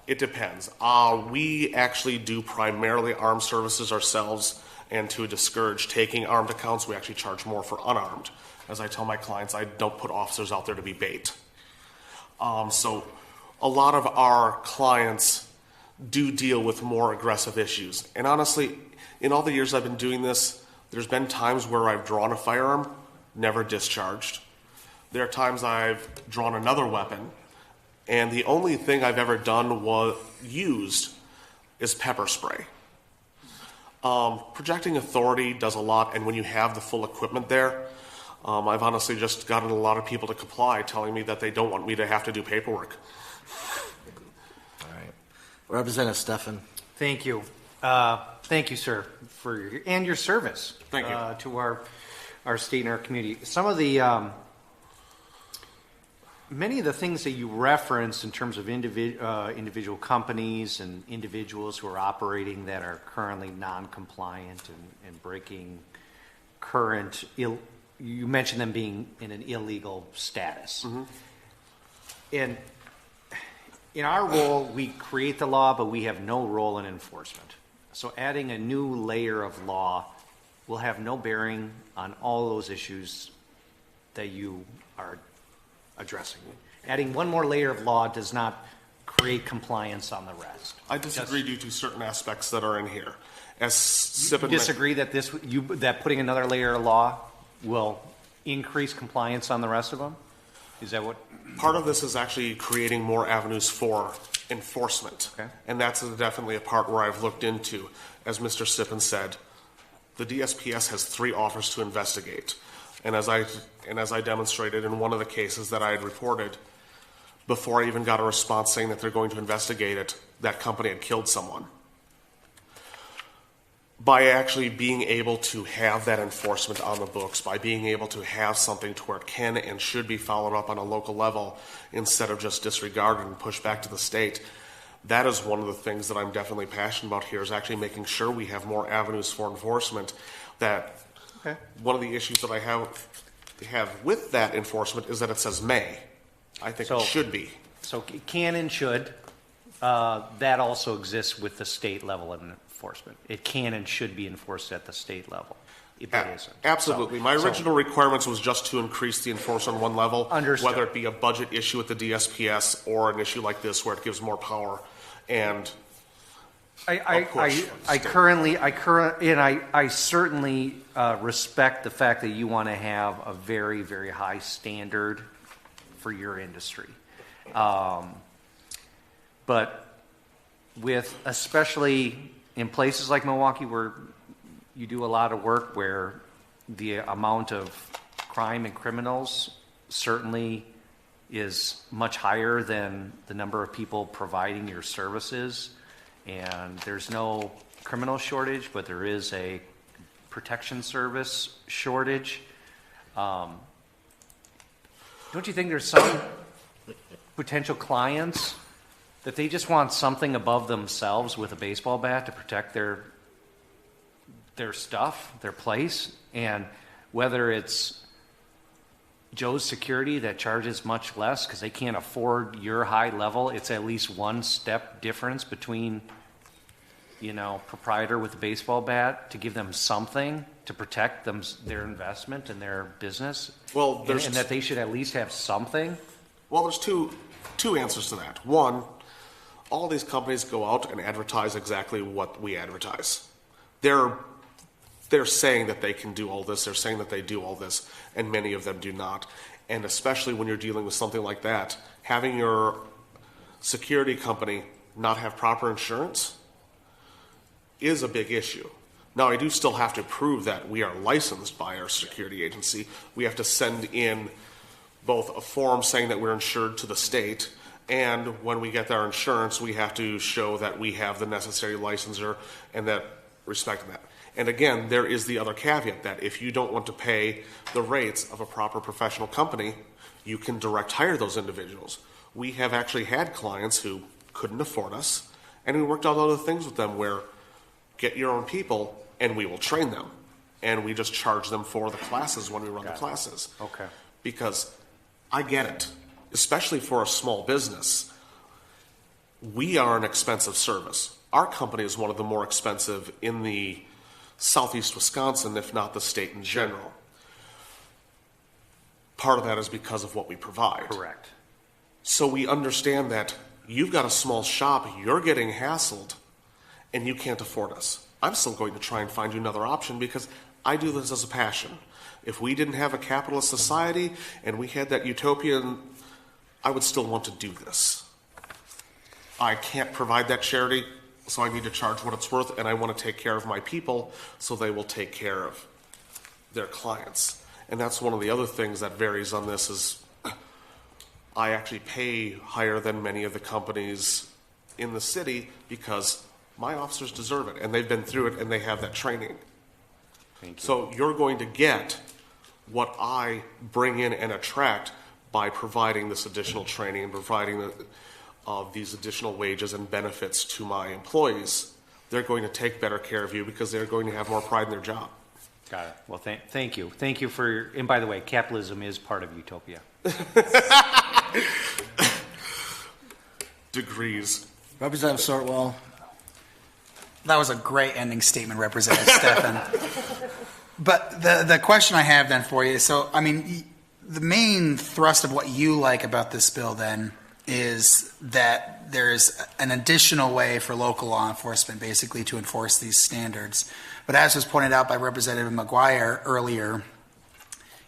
It depends. We actually do primarily armed services ourselves, and to discourage taking armed accounts, we actually charge more for unarmed. As I tell my clients, I don't put officers out there to be bait. So a lot of our clients do deal with more aggressive issues. And honestly, in all the years I've been doing this, there's been times where I've drawn a firearm, never discharged. There are times I've drawn another weapon, and the only thing I've ever used is pepper spray. Projecting authority does a lot, and when you have the full equipment there, I've honestly just gotten a lot of people to comply, telling me that they don't want me to have to do paperwork. All right. Representative Stefan. Thank you. Thank you, sir, for your service. Thank you. To our state and our community. Some of the many of the things that you referenced in terms of individual companies and individuals who are operating that are currently non-compliant and breaking current, you mentioned them being in an illegal status. Mm-hmm. And in our role, we create the law, but we have no role in enforcement. So adding a new layer of law will have no bearing on all those issues that you are addressing. Adding one more layer of law does not create compliance on the rest. I disagree due to certain aspects that are in here. As Sipin You disagree that that putting another layer of law will increase compliance on the rest of them? Is that what? Part of this is actually creating more avenues for enforcement. Okay. And that's definitely a part where I've looked into. As Mr. Sipin said, the DSPS has 3 offers to investigate. And as I demonstrated in one of the cases that I had reported, before I even got a response saying that they're going to investigate it, that company had killed someone. By actually being able to have that enforcement on the books, by being able to have something to where it can and should be followed up on a local level instead of just disregarded and pushed back to the state, that is one of the things that I'm definitely passionate about here, is actually making sure we have more avenues for enforcement. That Okay. One of the issues that I have with that enforcement is that it says may. I think it should be. So can and should, that also exists with the state level of enforcement. It can and should be enforced at the state level. If it isn't. Absolutely. My original requirements was just to increase the enforcement on one level, Understood. whether it be a budget issue with the DSPS or an issue like this where it gives more power. And I certainly respect the fact that you want to have a very, very high standard for your industry. But with, especially in places like Milwaukee where you do a lot of work, where the amount of crime and criminals certainly is much higher than the number of people providing your services, and there's no criminal shortage, but there is a protection service shortage. Don't you think there's some potential clients that they just want something above themselves with a baseball bat to protect their stuff, their place, and whether it's Joe's Security that charges much less because they can't afford your high level, it's at least one step difference between, proprietor with a baseball bat to give them something to protect their investment and their business. Well, and that they should at least have something. Well, there's two answers to that. One, all these companies go out and advertise exactly what we advertise. They're saying that they can do all this, they're saying that they do all this, and many of them do not. And especially when you're dealing with something like that, having your security company not have proper insurance is a big issue. Now, I do still have to prove that we are licensed by our security agency. We have to send in both a form saying that we're insured to the state, and when we get our insurance, we have to show that we have the necessary licensure and that respect that. And again, there is the other caveat that if you don't want to pay the rates of a proper professional company, you can direct hire those individuals. We have actually had clients who couldn't afford us, and we worked out other things with them where get your own people and we will train them. And we just charge them for the classes when we run the classes. Okay. Because I get it, especially for a small business. We are an expensive service. Our company is one of the more expensive in the southeast Wisconsin, if not the state in general. Part of that is because of what we provide. Correct. So we understand that you've got a small shop, you're getting hassled, and you can't afford us. I'm still going to try and find you another option because I do this as a passion. If we didn't have a capitalist society and we had that utopian, I would still want to do this. I can't provide that charity, so I need to charge what it's worth, and I want to take care of my people so they will take care of their clients. And that's one of the other things that varies on this is I actually pay higher than many of the companies in the city because my officers deserve it, and they've been through it, and they have that training. Thank you. So you're going to get what I bring in and attract by providing this additional training and providing these additional wages and benefits to my employees. They're going to take better care of you because they're going to have more pride in their job. Got it. Well, thank you. Thank you for your, and by the way, capitalism is part of utopia. Degrees. Representative Sortwell. That was a great ending statement, Representative Stefan. But the question I have then for you, so, I mean, the main thrust of what you like about this bill then is that there's an additional way for local law enforcement basically to enforce these standards. But as was pointed out by Representative McGuire earlier,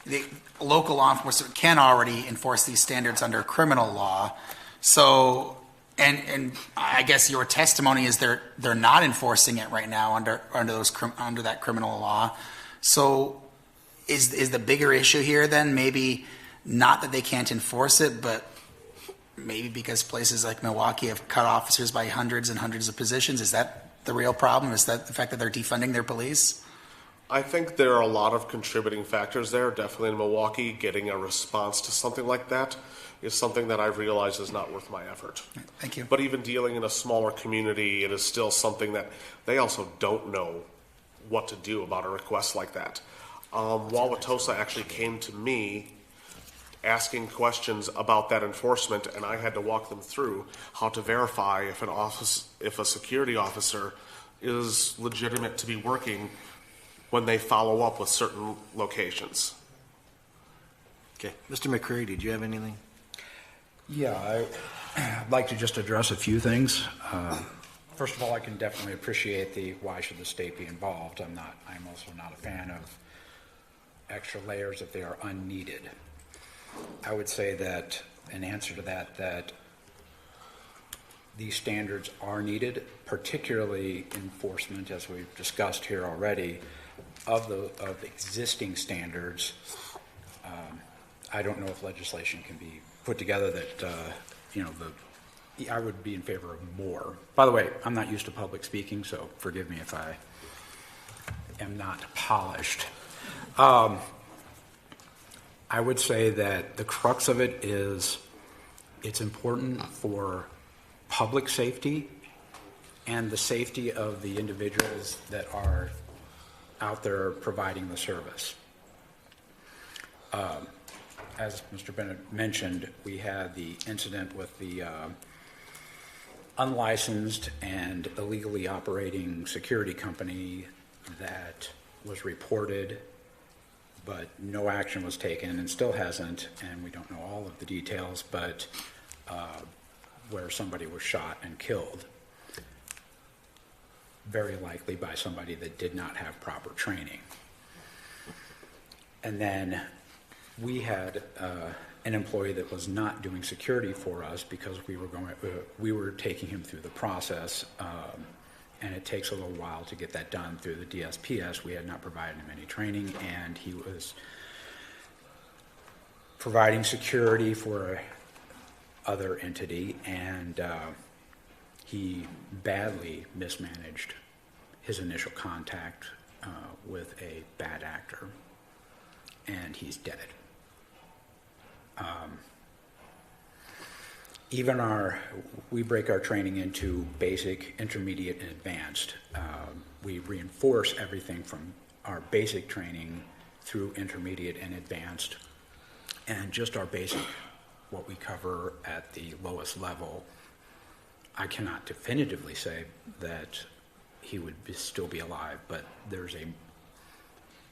the local law enforcement can already enforce these standards under criminal law. So, and I guess your testimony is they're not enforcing it right now under that criminal law. So, is the bigger issue here then maybe not that they can't enforce it, but maybe because places like Milwaukee have cut officers by hundreds and hundreds of positions? Is that the real problem? Is that the fact that they're defunding their police? I think there are a lot of contributing factors there. Definitely in Milwaukee, getting a response to something like that is something that I've realized is not worth my effort. Thank you. But even dealing in a smaller community, it is still something that they also don't know what to do about a request like that. Wauwatosa actually came to me asking questions about that enforcement, and I had to walk them through how to verify if a security officer is legitimate to be working when they follow up with certain locations. Okay. Mr. McCreary, did you have anything? Yeah, I'd like to just address a few things. First of all, I can definitely appreciate the why should the state be involved. I'm also not a fan of extra layers if they are unneeded. I would say that in answer to that these standards are needed, particularly enforcement, as we've discussed here already, of existing standards. I don't know if legislation can be put together that I would be in favor of more. By the way, I'm not used to public speaking, so forgive me if I am not polished. I would say that the crux of it is it's important for public safety and the safety of the individuals that are out there providing the service. As Mr. Bennett mentioned, we had the incident with the unlicensed and illegally operating security company that was reported, but no action was taken and still hasn't, and we don't know all of the details, but where somebody was shot and killed, very likely by somebody that did not have proper training. And then we had an employee that was not doing security for us because we were taking him through the process, and it takes a little while to get that done through the DSPS. We had not provided him any training, and he was providing security for other entity, and he badly mismanaged his initial contact with a bad actor, and he's dead. We break our training into basic, intermediate, and advanced. We reinforce everything from our basic training through intermediate and advanced, and just our basic, what we cover at the lowest level. I cannot definitively say that he would still be alive, but there's a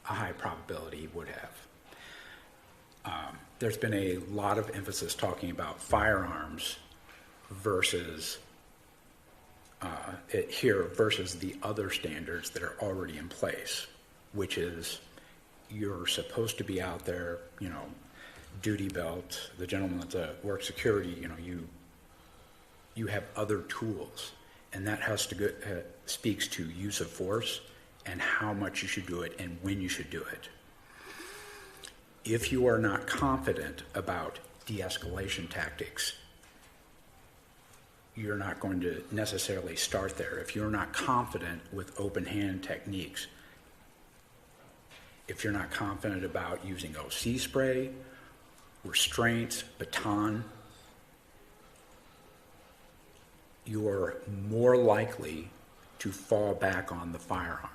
high probability he would have. There's been a lot of emphasis talking about firearms versus versus the other standards that are already in place, which is you're supposed to be out there, duty belt, the gentleman that works security, you have other tools, and that has to go, speaks to use of force and how much you should do it and when you should do it. If you are not confident about de-escalation tactics, you're not going to necessarily start there. If you're not confident with open hand techniques, if you're not confident about using OC spray, restraints, baton, you're more likely to fall back on the firearm.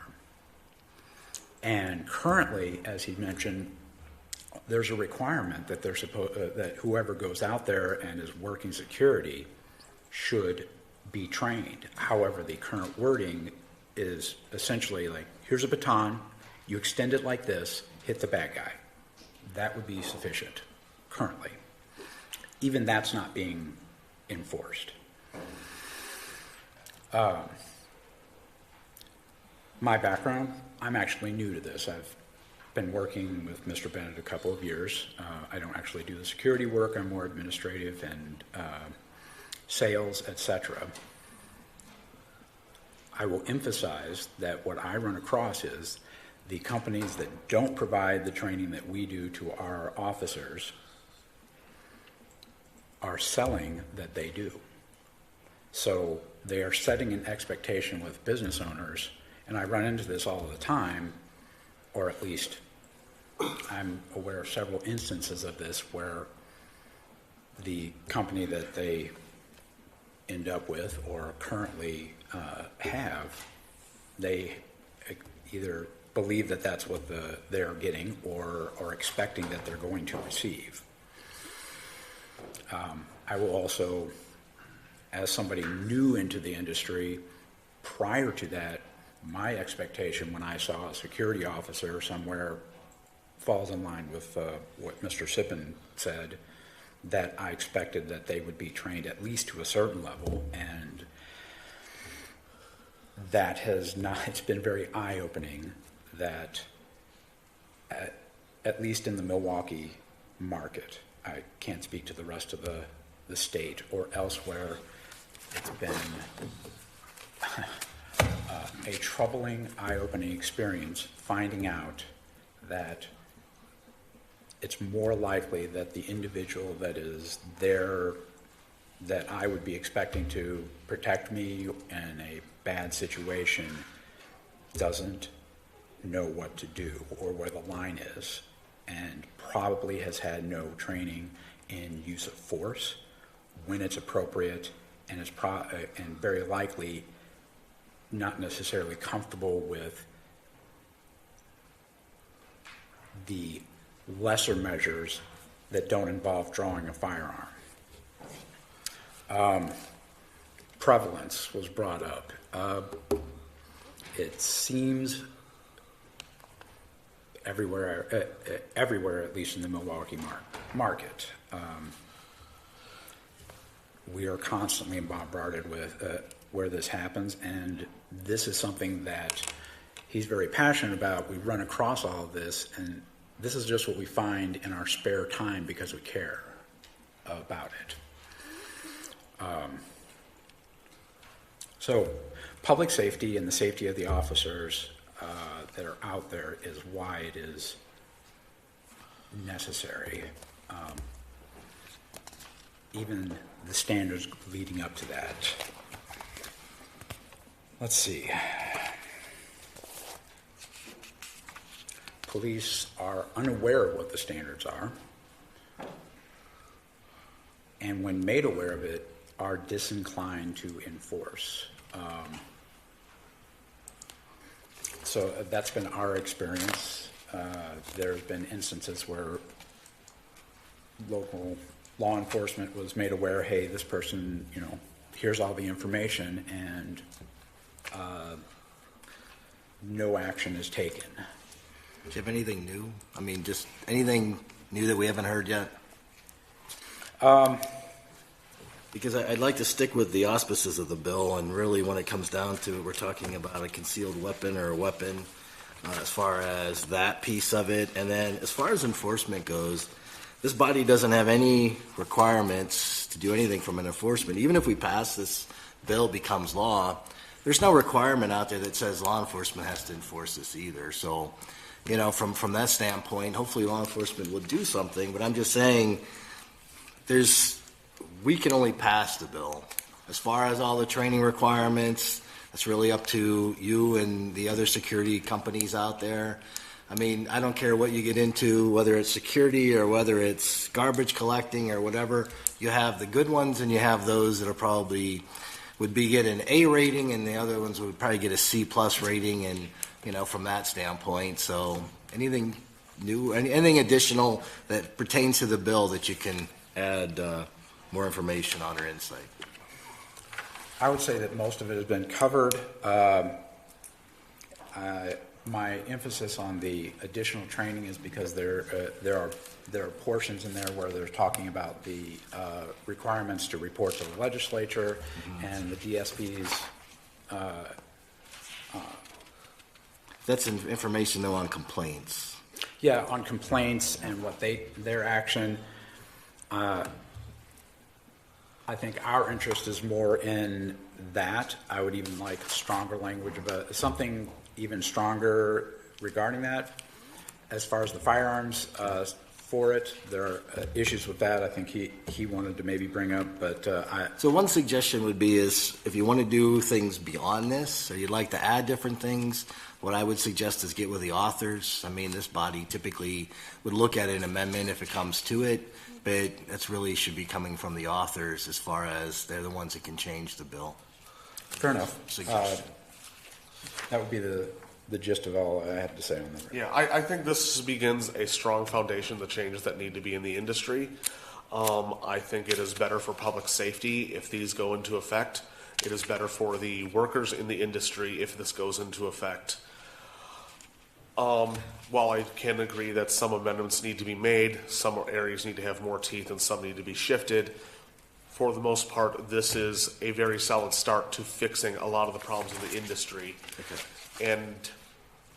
And currently, as he mentioned, there's a requirement that that whoever goes out there and is working security should be trained. However, the current wording is essentially like, here's a baton, you extend it like this, hit the bad guy. That would be sufficient currently. Even that's not being enforced. My background, I'm actually new to this. I've been working with Mr. Bennett a couple of years. I don't actually do the security work. I'm more administrative and sales, etc. I will emphasize that what I run across is the companies that don't provide the training that we do to our officers are selling that they do. So they are setting an expectation with business owners, and I run into this all the time, or at least I'm aware of several instances of this where the company that they end up with or currently have, they either believe that that's what they're getting or are expecting that they're going to receive. I will also, as somebody new into the industry, prior to that, my expectation when I saw a security officer somewhere falls in line with what Mr. Sipin said, that I expected that they would be trained at least to a certain level, and that has not, it's been very eye-opening that at least in the Milwaukee market, I can't speak to the rest of the state or elsewhere, it's been a troubling, eye-opening experience finding out that it's more likely that the individual that is there that I would be expecting to protect me in a bad situation doesn't know what to do or where the line is, and probably has had no training in use of force when it's appropriate, and is and very likely not necessarily comfortable with the lesser measures that don't involve drawing a firearm. Prevalence was brought up. It seems everywhere, at least in the Milwaukee market. We are constantly bombarded with where this happens, and this is something that he's very passionate about. We run across all of this, and this is just what we find in our spare time because we care about it. So public safety and the safety of the officers that are out there is why it is necessary. Even the standards leading up to that. Let's see. Police are unaware of what the standards are, and when made aware of it, are disinclined to enforce. So that's been our experience. There's been instances where local law enforcement was made aware, hey, this person, here's all the information, and no action is taken. Do you have anything new? I mean, just anything new that we haven't heard yet? Because I'd like to stick with the auspices of the bill, and really when it comes down to it, we're talking about a concealed weapon or a weapon as far as that piece of it. And then as far as enforcement goes, this body doesn't have any requirements to do anything from an enforcement. Even if we pass this bill, becomes law, there's no requirement out there that says law enforcement has to enforce this either. So, you know, from that standpoint, hopefully law enforcement will do something. But I'm just saying, we can only pass the bill. As far as all the training requirements, that's really up to you and the other security companies out there. I mean, I don't care what you get into, whether it's security or whether it's garbage collecting or whatever. You have the good ones and you have those that are probably would get an A rating, and the other ones would probably get a C+ rating, and, you know, from that standpoint. So anything new, anything additional that pertains to the bill that you can add more information on or insight? I would say that most of it has been covered. My emphasis on the additional training is because there are portions in there where they're talking about the requirements to report to the legislature and the DSP's. That's information though on complaints. Yeah, on complaints and what their action. I think our interest is more in that. I would even like stronger language about something even stronger regarding that. As far as the firearms for it, there are issues with that. I think he wanted to maybe bring up, but So one suggestion would be is if you want to do things beyond this, or you'd like to add different things, what I would suggest is get with the authors. I mean, this body typically would look at an amendment if it comes to it, but that's really should be coming from the authors as far as they're the ones that can change the bill. Fair enough. Suggestion. That would be the gist of all I have to say on that. Yeah, I think this begins a strong foundation, the changes that need to be in the industry. I think it is better for public safety if these go into effect. It is better for the workers in the industry if this goes into effect. While I can agree that some amendments need to be made, some areas need to have more teeth and some need to be shifted, for the most part, this is a very solid start to fixing a lot of the problems in the industry. Okay. And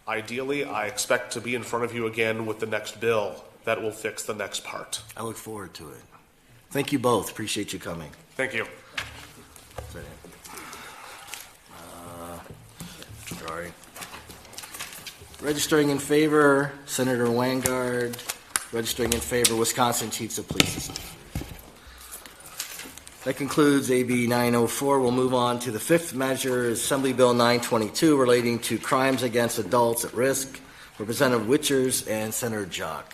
ideally, I expect to be in front of you again with the next bill that will fix the next part. I look forward to it. Thank you both. Appreciate you coming. Thank you. Sorry. Registering in favor, Senator Wangard. Registering in favor, Wisconsin Chiefs of Police. That concludes AB 904. We'll move on to the fifth measure, Assembly Bill 922, relating to crimes against adults at risk. Representative Witchers and Senator Jock.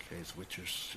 Okay, is Witchers?